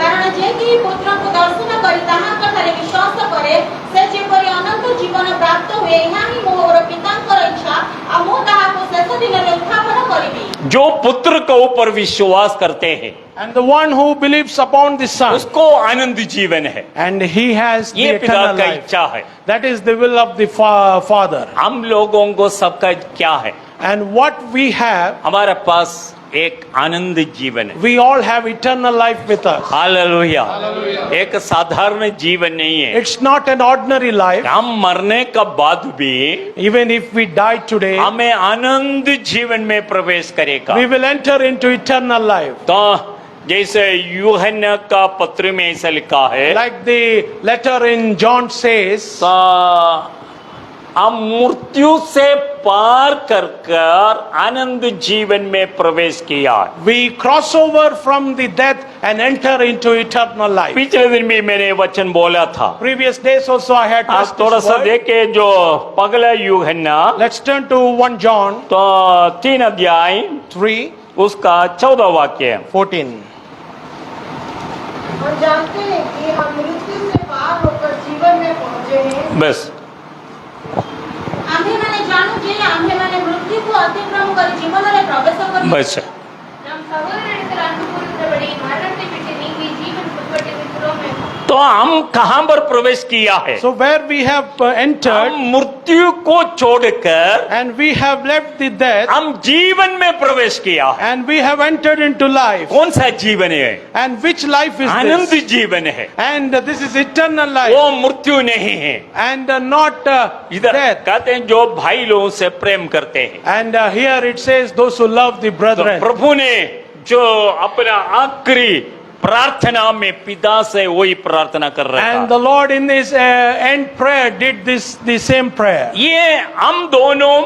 କାରଣ ଯେ କେହି ପୁତ୍ରଙ୍କୁ ଦର୍ଶନ କରି ତାହାଙ୍କ ଠାରେ ବିଶ୍ୱାସ କରେ ସେ ଯେପରି ଅନନ୍ତ ଜୀବନ ପ୍ରାପ୍ତ ହୁଏ ଏହା ହିଁ ମୋର ପିତାଙ୍କର ଇଚ୍ଛା ଆଉ ମୁଁ ତାହାକୁ ଶେଷ ଦିନରେ ଉତ୍ଥାପନ କରିବି। जो पुत्र के ऊपर विश्वास करते हैं And the one who believes upon the Son, उसको आनंद जीवन है। and he has the ये पिता eternal का life. इच्छा है। That is the will of the Father. हम लोगों को सबका क्या है? And what we have, हमारे पास एक आनंद जीवन है। we all have eternal life with us. Hallelujah. एक साधारण जीवन नहीं है। It's not an ordinary life. हम मरने का बाद भी Even if we die today, हमें आनंद जीवन में प्रवेश करेगा। we will enter into eternal life. तो जैसे यूहन्ना का पत्र में ऐसा लिखा है, Like the letter in John says, तो हम मृत्यु से पार कर आनंद जीवन में प्रवेश किया। we cross over from the death and enter into eternal life. पिछले दिन भी मैंने वचन बोला था। Previous days also I had आज touched थोड़ा this सा word. देखे जो पगला यूहन्ना, Let's turn to 1 John तो 3 अध्याय 3, उसका 14 वाक्य। 14. हम जानते हैं कि हम मृत्यु से पार होकर जीवन में पहुंचे हैं। बस ଆମ୍ଭେମାନେ ଜାଣୁ ଯେ ଆମ୍ଭେମାନେ ମୃତ୍ୟୁକୁ ଅତିକ୍ରମ କରି ଜୀବନରେ ପ୍ରବେଶ କରିଛୁ। बस நம் சகோதரரிடத்தில் அன்பு கூறுகிறபடி மரணத்தை விட்டு நீங்கி ஜீவன் உட்பட்டிருக்கிறோம் என்று. तो हम कहां पर प्रवेश किया है? So where we have entered हम मृत्यु को छोड़कर and we have left the death हम जीवन में प्रवेश किया है। and we have entered into life. कौन सा जीवन है? And which life is Anand this? जीवन है। And this is eternal वो life मृत्यु नहीं है। and not इधर death. कहते हैं जो भाई लोगों से प्रेम करते हैं। And here it says those who love the तो brethren. प्रभु ने जो अपना आखिरी प्रार्थना में पिता से वही प्रार्थना कर रहा And था। the Lord in his end prayer did the same prayer. ये हम दोनों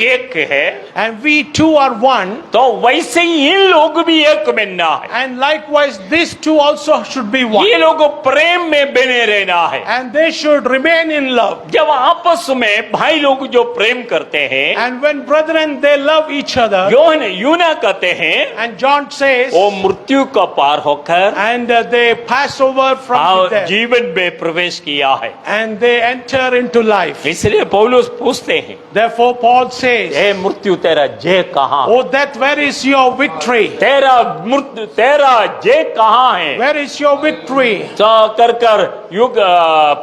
एक है, And we two are one. तो वैसे ही इन लोग भी एक बनना है। And likewise these two also should be one. ये लोग प्रेम में बने रहना है। And they should remain in love. जब आपस में भाई लोग जो प्रेम करते हैं, And when brethren they love each other, यूना कहते हैं, and John says, वो मृत्यु का पार होकर and they pass over from the death जीवन में प्रवेश किया है। and they enter into life. इसलिए पौलुस पूछते हैं, Therefore Paul says, हे मृत्यु तेरा जय कहाँ? oh death, where is your victory? तेरा मृत्यु तेरा जय कहाँ है? Where is your victory? तो कर युग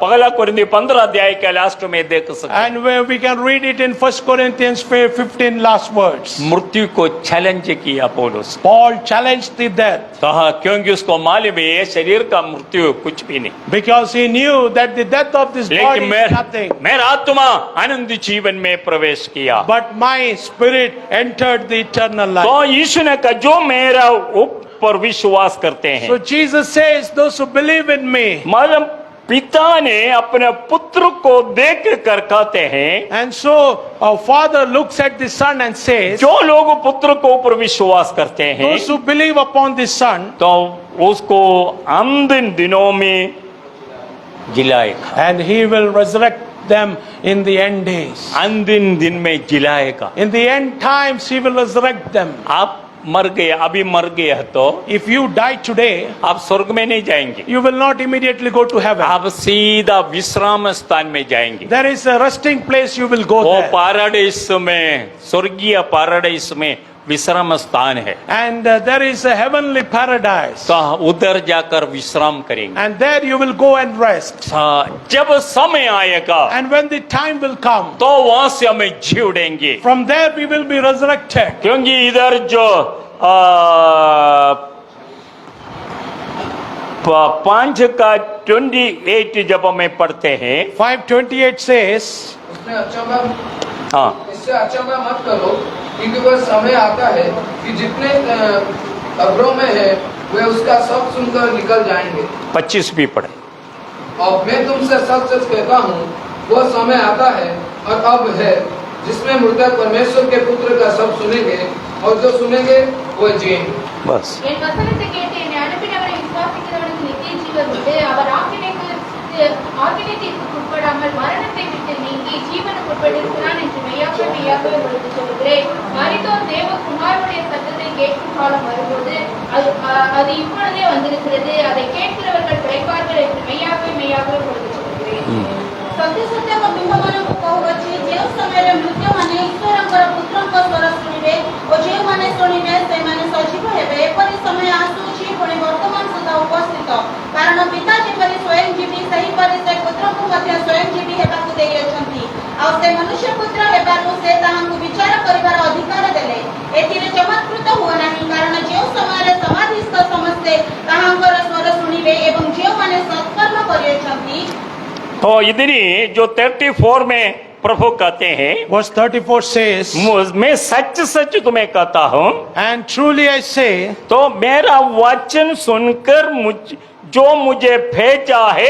पगला कुरिन्दी 15 अध्याय के लास्ट में देख सकते हैं। And where we can read it in 1 Corinthians 15 last words. मृत्यु को चैलेंज किया पौलुस। Paul challenged the death तो क्योंकि उसको मालूम है ये शरीर का मृत्यु कुछ भी नहीं, because he knew that the death of this body लेकिन is nothing. मेरा आत्मा आनंद जीवन में प्रवेश किया। But my spirit entered the eternal life. तो यीशु ने कहा जो मेरा ऊपर विश्वास करते हैं, So Jesus says, those who believe in me. मालूम पिता ने अपने पुत्र को देख कर कहते हैं, And so our Father looks at the Son and says, जो लोग पुत्र को ऊपर विश्वास करते हैं those who believe upon the Son, तो उसको अंतिम दिनों में जिलाएगा। and He will resurrect them in the end days. अंतिम दिन में जिलाएगा। In the end times, He will resurrect them. आप मर गए, अभी मर गए तो If you die today, आप स्वर्ग में नहीं जाएंगे, you will not immediately go to heaven. आप सीधा विश्राम स्थान में जाएंगे। There is a resting place, you will go वो there. पाराडाइस में, स्वर्गीय पाराडाइस में विश्राम स्थान है, And there is a heavenly paradise. तो उधर जाकर विश्राम करेंगे। And there you will go and rest. जब समय आएगा And when the time will come, तो वहां से हमें जी उड़ेंगे, from there we will be resurrected. क्योंकि इधर जो 5 का 28 जब हमें पढ़ते हैं, 5:28 says, उसने अचंभा हाँ इससे अचंभा मत करो क्योंकि वह समय आता है कि जितने कब्रों में है वे उसका सब सुनकर निकल जाएंगे। 25 भी पढ़े। और मैं तुमसे सच सच कहता हूँ वह समय आता है और अब है जिसमें मृतक परमेश्वर के पुत्र का सब सुनेंगे और जो सुनेंगे वह जिएंगे। बस என் வசனத்தை கேட்டு என்னை அனுப்பினவரை விசுவாசிக்கிறவனுக்கு நித்திய ஜீவன் உண்டு. அவர் ஆக்கினைக்கு உட்படாமல் மரணத்தை விட்டு நீங்கி ஜீவனுக்கு உட்பட்டிருக்கிறான் என்று மெய்யாகவே உங்களுக்கு சொல்கிறேன். மரித்தோர் தேவகுமாரனுடைய சத்தத்தை கேட்கும் காலம் வரும்போது அது இப்பொழுதே வந்திருக்கிறது. அதை கேட்கிறவர்கள் பிழைப்பார்கள் என்று மெய்யாகவே உங்களுக்கு சொல்கிறேன். सत्य सत्य बिंबମାନଙ୍କୁ କହୁଅଛି ଯେଉଁ ସମୟରେ ମୃତ୍ୟୁମାନେ ଈଶ୍ୱରଙ୍କର ପୁତ୍ରଙ୍କ ସ୍ୱର ଶୁଣିବେ ଓ ଯେଉଁମାନେ ଶୁଣିବେ ସେମାନେ ସଜୀବ ହେବେ। ଏପରି ସମୟ ଆସୁଛି ପୁଣି ବର୍ତ୍ତମାନ ସୁଦ୍ଧା ଉପସ୍ଥିତ। କାରଣ ପିତା ଯେପରି ସ୍ୱୟଂଜୀବୀ ସେହିପରି ସେ ପୁତ୍ରକୁ ମଧ୍ୟ ସ୍ୱୟଂଜୀବୀ ହେବାକୁ ଦେଇଅଛନ୍ତି। ଆଉ ସେ ମନୁଷ୍ୟ ପୁତ୍ର ହେବାରୁ ସେ ତାହାଙ୍କୁ ବିଚାର କରିବାର ଅଧିକାର ଦେଲେ। ଏଥିରେ ଚମତ୍କୃତ ହୁଅ ନାହିଁ, କାରଣ ଯେଉଁ ସମୟରେ ସମାଧିସ୍ଥ ସମସ୍ତେ ତାହାଙ୍କର ସ୍ୱର ଶୁଣିବେ ଏବଂ ଯେଉଁମାନେ ସତ୍କର୍ମ କରିଅଛନ୍ତି। तो इधरी जो 34 में प्रभु कहते हैं, Verse 34 says, मैं सच सच तुम्हें कहता हूँ, and truly I say, तो मेरा वचन सुनकर जो मुझे भेजा है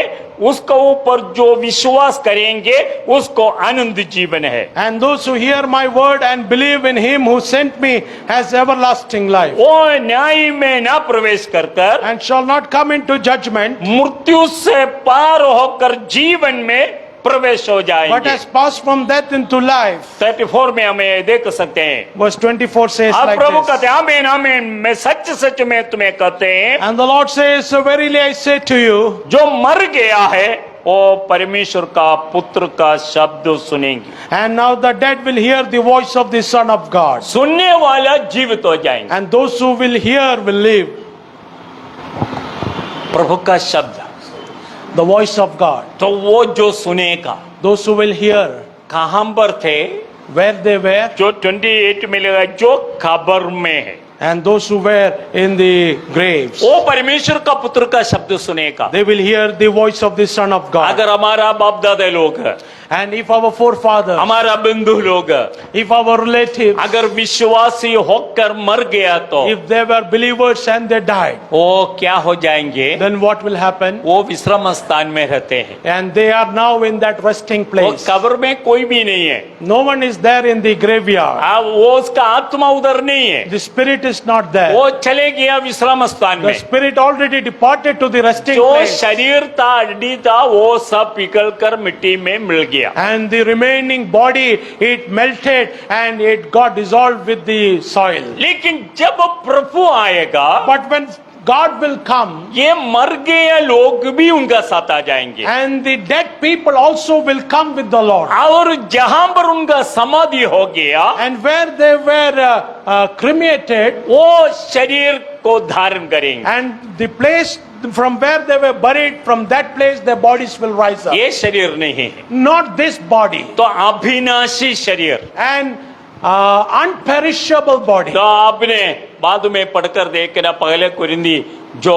उसके ऊपर जो विश्वास करेंगे उसको आनंद जीवन है। and those who hear my word and believe in him who sent me has everlasting life, वो न्याय में ना प्रवेश कर कर and shall not come into judgment, मृत्यु से पार होकर जीवन में प्रवेश हो but जाएंगे। has passed from death into life. 34 में हमें देख सकते हैं। Verse 24 says आप like प्रभु this. कहते हैं आमीन आमीन, मैं सच सच में तुम्हें कहते हैं, And the Lord says, verily I say to you, जो मर गया है वो परमेश्वर का पुत्र का शब्द सुनेंगे। and now the dead will hear the voice of the Son of God, सुनने वाला जीवित हो जाएंगे। and those who will hear will live. प्रभु का शब्द, The voice of God. तो वो जो सुनेगा, Those who will hear, कहां पर थे? where they were, जो 28 में लगा, जो खबर में है, and those who were in the graves, वो परमेश्वर का पुत्र का शब्द सुनेगा। they will hear the voice of the Son of God. अगर हमारा बाप दादा लोग, And if our forefathers, हमारा बंधु लोग if our relatives, अगर विश्वासी होकर मर गया तो if they were believers and they died, वो क्या हो जाएंगे? then what will happen? वो विश्राम स्थान में रहते हैं। And they are now in that resting वो place. कब्र में कोई भी नहीं है। No one is there in the graveyard. वो उसका आत्मा उधर नहीं है, The spirit is not there. वो चले गया विश्राम स्थान The में। spirit already departed to the resting जो place. शरीर था, हड्डी था, वो सब पिघल कर मिट्टी में मिल गया। And the remaining body, it melted and it got dissolved with the soil. लेकिन जब प्रभु आएगा, But when God will come, ये मर गए लोग भी उनका साथ आ जाएंगे। and the dead people also will come with the Lord. और जहां पर उनका समाधि हो गया, And where they were cremated, वो शरीर को धारण करेंगे। and the place from where they were buried, from that place their bodies will rise up. ये शरीर नहीं है, Not this body. तो अविनाशी शरीर। And unperishable body. तो आपने बाद में पढ़कर देखना, पहले कुरिन्दी जो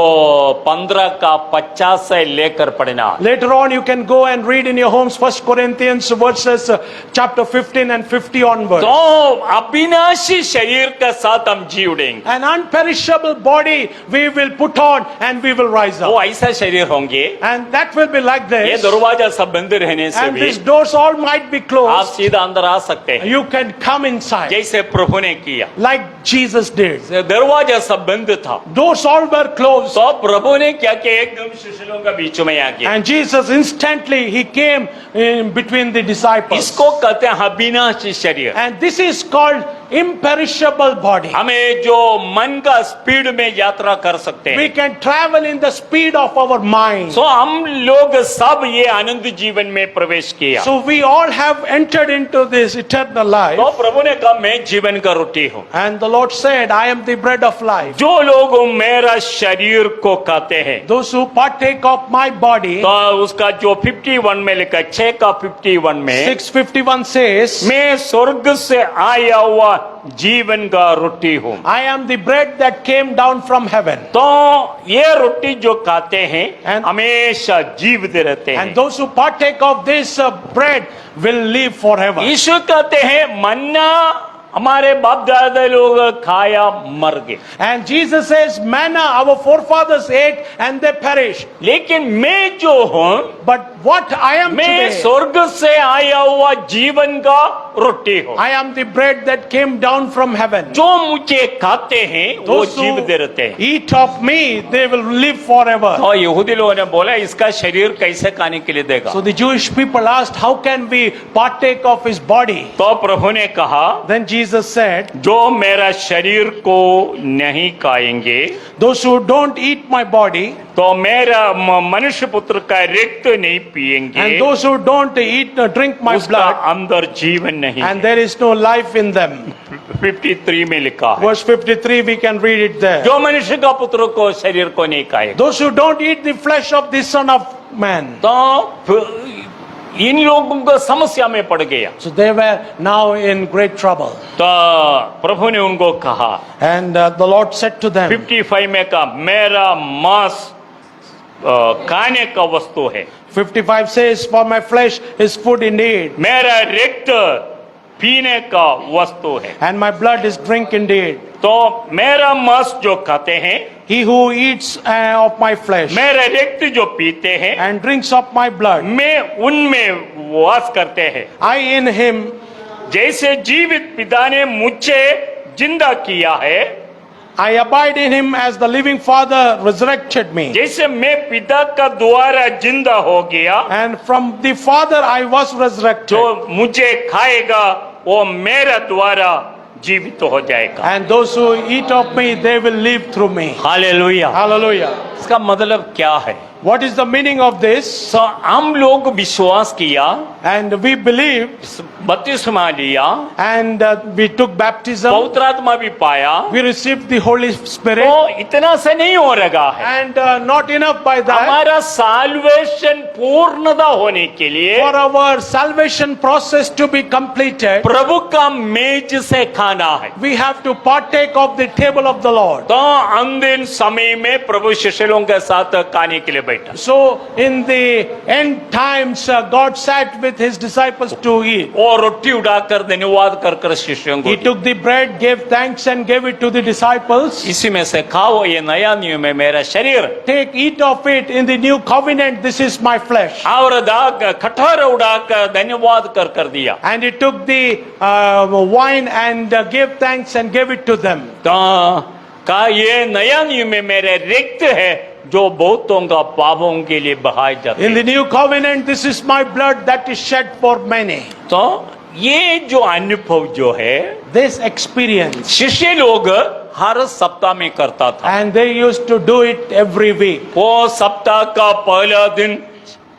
15 का 50 से लेकर पढ़ना। Later on you can go and read in your homes 1 Corinthians verses chapter 15 and 50 onwards. तो अविनाशी शरीर के साथ हम जी उड़ेंगे। An unperishable body we will put on and we will rise वो up. ऐसा शरीर होंगे, And that will be like ये this. दरवाजा सब बंद रहने से And भी these doors all might be आप closed. सीधा अंदर आ सकते हैं, You can come inside जैसे प्रभु ने किया। like Jesus did. दरवाजा सब बंद था, Doors all were closed. तो प्रभु ने क्या किया? एकदम शिष्यों का बीच में आ गया। And Jesus instantly he came in between the disciples. इसको कहते हैं अविनाशी शरीर। And this is called imperishable body. हमें जो मन का स्पीड में यात्रा कर सकते We हैं, can travel in the speed of our mind. तो हम लोग सब ये आनंद जीवन में प्रवेश किया। So we all have entered into this eternal life. तो प्रभु ने कहा मैं जीवन का रोटी हूँ। And the Lord said, I am the bread of life. जो लोग मेरा शरीर को खाते हैं, Those who partake of my body, तो उसका जो 51 में लिखा, 6 का 51 में, 6:51 says, मैं स्वर्ग से आया हुआ जीवन का रोटी हूँ। I am the bread that came down from heaven. तो ये रोटी जो खाते हैं And- हमेशा जीवित रहते And हैं। those who partake of this bread will live forever. यीशु कहते हैं मन्ना हमारे बाप दादा लोग खाया मर गए, And Jesus says, manna our forefathers ate and they perished. लेकिन मैं जो हूँ, But what I am मैं today, स्वर्ग से आया हुआ जीवन का रोटी हूँ। I am the bread that came down from heaven. जो मुझे खाते हैं वो Those who जीव दे रहते हैं। eat of me, they will live forever. तो यहूदी लोगों ने बोला इसका शरीर कैसे खाने के लिए देगा? So the Jewish people asked, how can we partake of his body? तो प्रभु ने कहा, Then Jesus said, जो मेरा शरीर को नहीं खाएंगे those who don't eat my body, तो मेरा मनुष्य पुत्र का रक्त नहीं पिएंगे, and those who don't eat drink my उसका blood, अंदर जीवन नहीं and है। there is no life in them. 53 में लिखा है, Verse 53, we can read it there. जो मनुष्य का पुत्र को शरीर को नहीं खाएगा। Those who don't eat the flesh of the Son of Man. तो इन लोगों को समस्या में पड़ गया। So they were now in great trouble. तो प्रभु ने उनको कहा, And the Lord said to them, 55 में कहा, मेरा मांस खाने का वस्तु है, 55 says, for my flesh is food indeed, मेरा रक्त पीने का वस्तु है। and my blood is drink indeed. तो मेरा मांस जो खाते हैं, He who eats of my flesh मेरा रक्त जो पीते हैं, and drinks of my blood, मैं उनमें वास करते हैं। I in him, जैसे जीवित पिता ने मुझे जिंदा किया है, I abide in him as the living Father resurrected me. जैसे मैं पिता का द्वारा जिंदा हो गया, And from the Father I was resurrected. जो मुझे खाएगा वो मेरा द्वारा जीवित हो जाएगा। And those who eat of me, they will live through me. Hallelujah. Hallelujah. इसका मतलब क्या है? What is the meaning of this? तो हम लोग विश्वास किया, And we believed, बपतिस्मा लिया, and we took baptism. पवित्र आत्मा भी पाया, We received the Holy Spirit. तो इतना से नहीं हो रहा है। And not enough by that. हमारा साल्वेशन पूर्णता होने के लिए For our salvation process to be completed, प्रभु का मेज से खाना है। we have to partake of the table of the Lord. तो अंतिम समय में प्रभु शिष्यों के साथ खाने के लिए बैठा। So in the end times, God sat with his disciples to eat. और रोटी उठाकर धन्यवाद कर शिष्यों को He the. took the bread, gave thanks, and gave it to the disciples. इसी में से खाओ, ये नया नियम है मेरा शरीर। Take, eat of it in the new covenant. This is my flesh. और दाग कठोर उड़ाकर धन्यवाद कर दिया। And he took the wine and gave thanks and gave it to them. तो कहा ये नया नियम में मेरे रिक्त है जो बहुतों का पापों के लिए बहाया जाता In है। the new covenant, this is my blood that is shed for many. तो ये जो अनुभव जो है This experience, शिष्य लोग हर सप्ताह में करता था। and they used to do it every week. वो सप्ताह का पहला दिन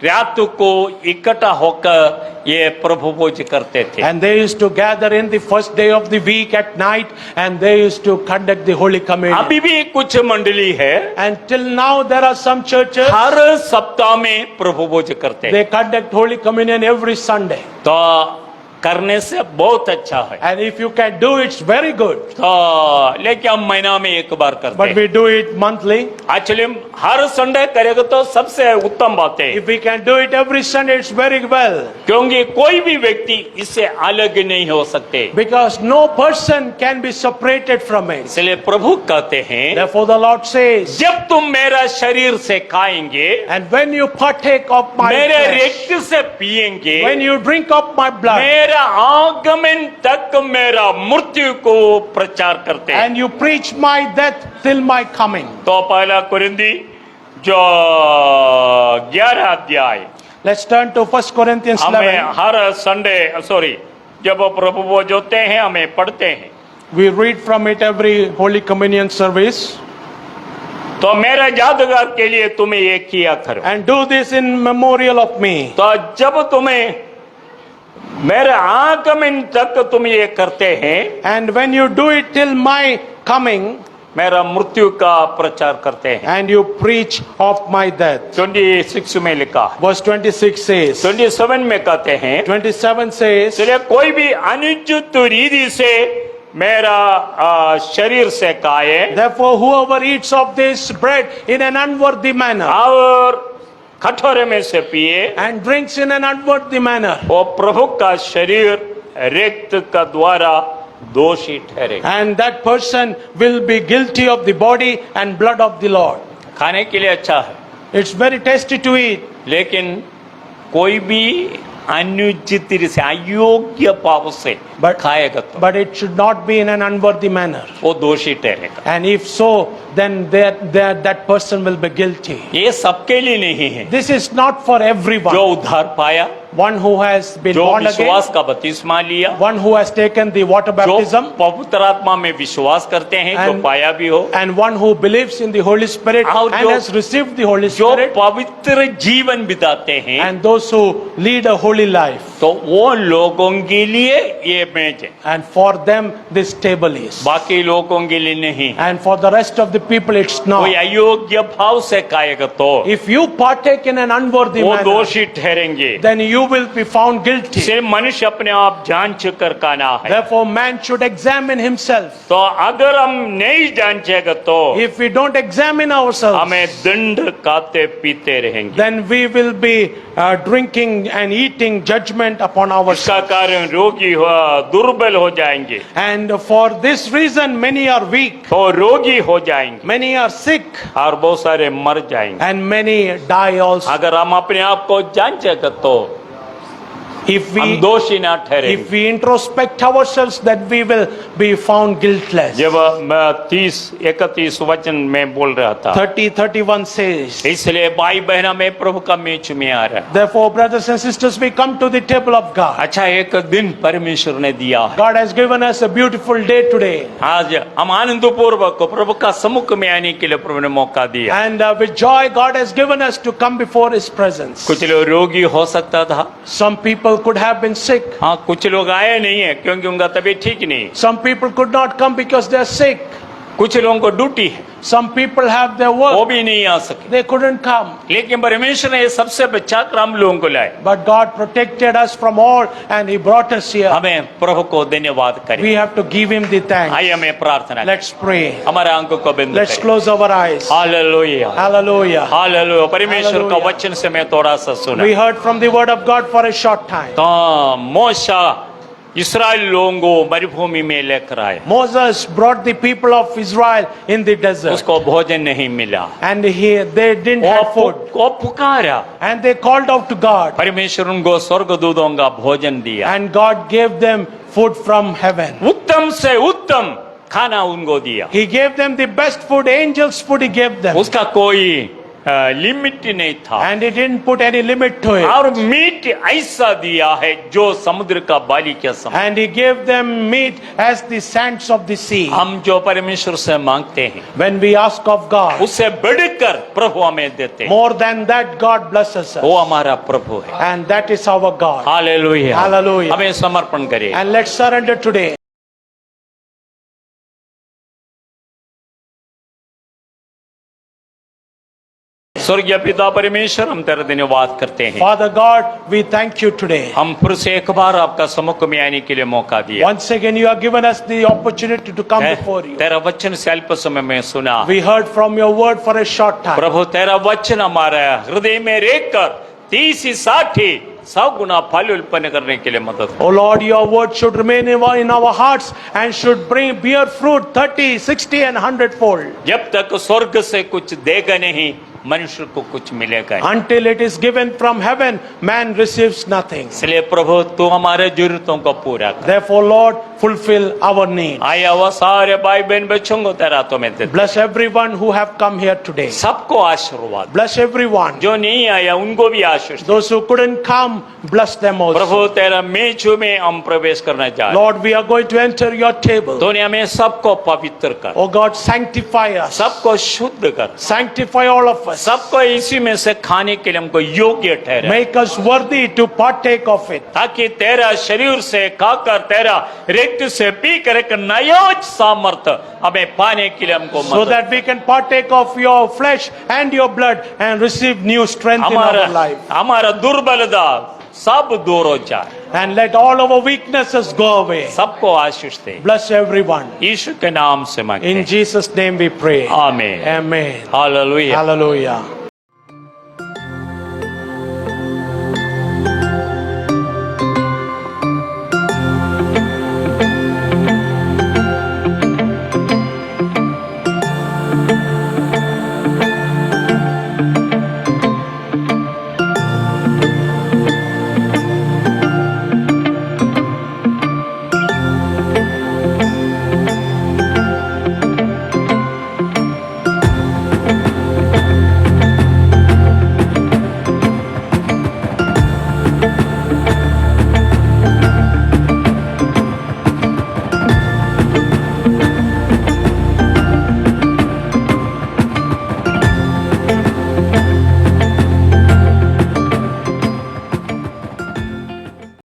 रात को इकट्ठा होकर ये प्रभु भोज करते थे। And they used to gather in the first day of the week at night, and they used to conduct the Holy Communion. अभी भी कुछ मंडली है And till now, there are some churches, हर सप्ताह में प्रभु भोज करते हैं। they conduct Holy Communion every Sunday. तो करने से बहुत अच्छा है। And if you can do it, it's very good. तो लेकिन हम महीना में एक बार करते But हैं। we do it monthly. Actually her Sunday करेगा तो सबसे उत्तम बात है, If we can do it every Sunday, it's very well. क्योंकि कोई भी व्यक्ति इससे अलग नहीं हो सकते। Because no person can be separated from it. इसलिए प्रभु कहते हैं, Therefore, the Lord says, जब तुम मेरा शरीर से खाएंगे, and when you partake of my मेरे flesh, रक्त से पिएंगे, when you drink of my blood, मेरा आगमन तक मेरा मृत्यु को प्रचार करते हैं। and you preach my death till my coming. तो पहला कुरिन्दी जो 11 अध्याय, Let's turn to 1 Corinthians हमें 11. हर संडे जब प्रभु भोज होते हैं हमें पढ़ते हैं। We read from it every Holy Communion service. तो मेरा यादगार के लिए तुम्हें ये किया करो। And do this in memorial of me. तो जब तुम्हें मेरे आगमन तक तुम ये करते हैं, And when you do it till my coming, मेरा मृत्यु का प्रचार करते हैं। and you preach of my death. 26 में लिखा है। Verse 26 says, 27 में कहते हैं, 27 says, इसलिए कोई भी अनुचित रीति से मेरा शरीर से खाए therefore whoever eats of this bread in an unworthy manner और कटोरे में से पिए, and drinks in an unworthy manner, वो प्रभु का शरीर रक्त का द्वारा दोषी ठहरेगा। And that person will be guilty of the body and blood of the Lord. खाने के लिए अच्छा है, It's very tasty to eat. लेकिन कोई भी अनुचित रीति से अयोग्य भाव से But- खाएगा तो But it should not be in an unworthy manner. वो दोषी ठहरेगा। And if so, then that person will be guilty. ये सबके लिए नहीं है। This is not for everyone. जो उद्धार पाया, One who has been जो born again, विश्वास का बपतिस्मा लिया, one who has taken the water जो baptism, पवित्र आत्मा में विश्वास करते हैं, जो And- पाया भी हो, and one who believes in the Holy Spirit और and जो- has received the Holy जो Spirit, पवित्र जीवन बिताते हैं, and those who lead a holy life. तो वो लोगों के लिए ये मेज है, And for them, this table is. बाकी लोगों के लिए नहीं। And for the rest of the people, it's not. कोई अयोग्य भाव से खाएगा तो If you partake in an unworthy वो manner, दोषी ठहरेंगे। then you will be found guilty. सिर्फ मनुष्य अपने आप जांच कर खाना है। Therefore, man should examine himself. तो अगर हम नहीं जांचेगा तो If we don't examine ourselves, हमें दंड खाते पीते रहेंगे। then we will be drinking and eating judgment upon इसका ourselves. कारण रोगी हो, दुर्बल हो जाएंगे, And for this reason, many are weak, तो रोगी हो जाएंगे many are sick, और बहुत सारे मर जाएंगे। and many die also. अगर हम अपने आप को जांचेगा तो If हम we दोषी ना ठहरेंगे। if we introspect ourselves, that we will be found guiltless. जब मैं 30-31 वचन में बोल रहा था, 30:31 says, इसलिए भाई बहना में प्रभु का बीच में आ रहा है। therefore, brothers and sisters, we come to the table of God. अच्छा एक दिन परमेश्वर ने दिया है, God has given us a beautiful day today. आज हम आनंद पूर्वक प्रभु का सम्मुख में आने के लिए प्रभु ने मौका दिया। And with joy, God has given us to come before His presence. कुछ लोग रोगी हो सकता था, Some people could have been sick. हाँ कुछ लोग आए नहीं है क्योंकि उनका तबीयत ठीक नहीं। Some people could not come because they are sick. कुछ लोगों को ड्यूटी है, Some people have their वो work. भी नहीं आ सके, They couldn't come. लेकिन परमेश्वर ने ये सबसे बचा कर हम लोगों को लाए। But God protected us from all and He brought us here. हमें प्रभु को धन्यवाद We करें। have to give Him the thanks. आइए हमें प्रार्थना करें। Let's pray. हमारे आंखों को बंद Let's करें। close our eyes. Hallelujah, Hallelujah. Hallelujah. परमेश्वर का Hallelujah. वचन से मैं थोड़ा सा सुना। We heard from the Word of God for a short time. तो मूसा इस्राएल लोगों को मरुभूमि में लेकर आए, Moses brought the people of Israel in the desert. उसको भोजन नहीं मिला, And they didn't have food. वो पुकारा, And they called out to God. परमेश्वर उनको स्वर्गदूतों का भोजन दिया, And God gave them food from heaven. उत्तम से उत्तम खाना उनको दिया। He gave them the best food, angels' food He gave them. उसका कोई लिमिट नहीं था, And He didn't put any limit to it. और मीट ऐसा दिया है जो समुद्र का बाली के समान। And He gave them meat as the sands of the sea. हम जो परमेश्वर से मांगते हैं When we ask of God, उससे बढ़कर प्रभु हमें देते हैं, more than that, God blesses वो us. हमारा प्रभु है। And that is our God. Hallelujah, Hallelujah. हमें समर्पण करें। And let's surrender today. स्वर्गीय पिता परमेश्वर, हम तेरा धन्यवाद करते हैं। Father God, we thank you today. हम फिर से एक बार आपका सम्मुख में आने के लिए मौका दिया। Once again, you have given us the opportunity to come before you. तेरा वचन से अल्प समय में सुना। We heard from your word for a short time. प्रभु तेरा वचन हमारे हृदय में रेखकर 30-60 100 गुना फल उत्पन्न करने के लिए मदद। Oh Lord, your word should remain in our hearts and should bear fruit 30, 60 and 100-fold. जब तक स्वर्ग से कुछ देगा नहीं, मनुष्य को कुछ मिलेगा नहीं। Until it is given from heaven, man receives nothing. इसलिए प्रभु तू हमारे जरूरतों को पूरा कर। Therefore, Lord, fulfill our needs. आया वो सारे भाई बहन बच्चों को तेरा तो मैं देता। Bless everyone who have come here today. सबको आशीर्वाद, Bless everyone. जो नहीं आया उनको भी आशीष। Those who couldn't come, bless them also. प्रभु तेरा मेज में हम प्रवेश करना चाहते। Lord, we are going to enter your table. तूने हमें सबको पवित्र कर, Oh God, sanctify us. सबको शुद्ध कर, Sanctify all of us. सबको इसी में से खाने के लिए हमको योग्य ठहरे, Make us worthy to partake of it. ताकि तेरा शरीर से खाकर तेरा रक्त से पी कर एक नया सामर्थ्य हमें पाने के लिए हमको So that we can partake of your flesh and your blood and receive new strength in our life. हमारा दुर्बलता सब दूर हो जाए, And let all our weaknesses go away. सबको आशीष दे। Bless everyone. यीशु के नाम से मांगते In हैं। Jesus' name we pray. आमीन। Amen. हालेलुया। Hallelujah.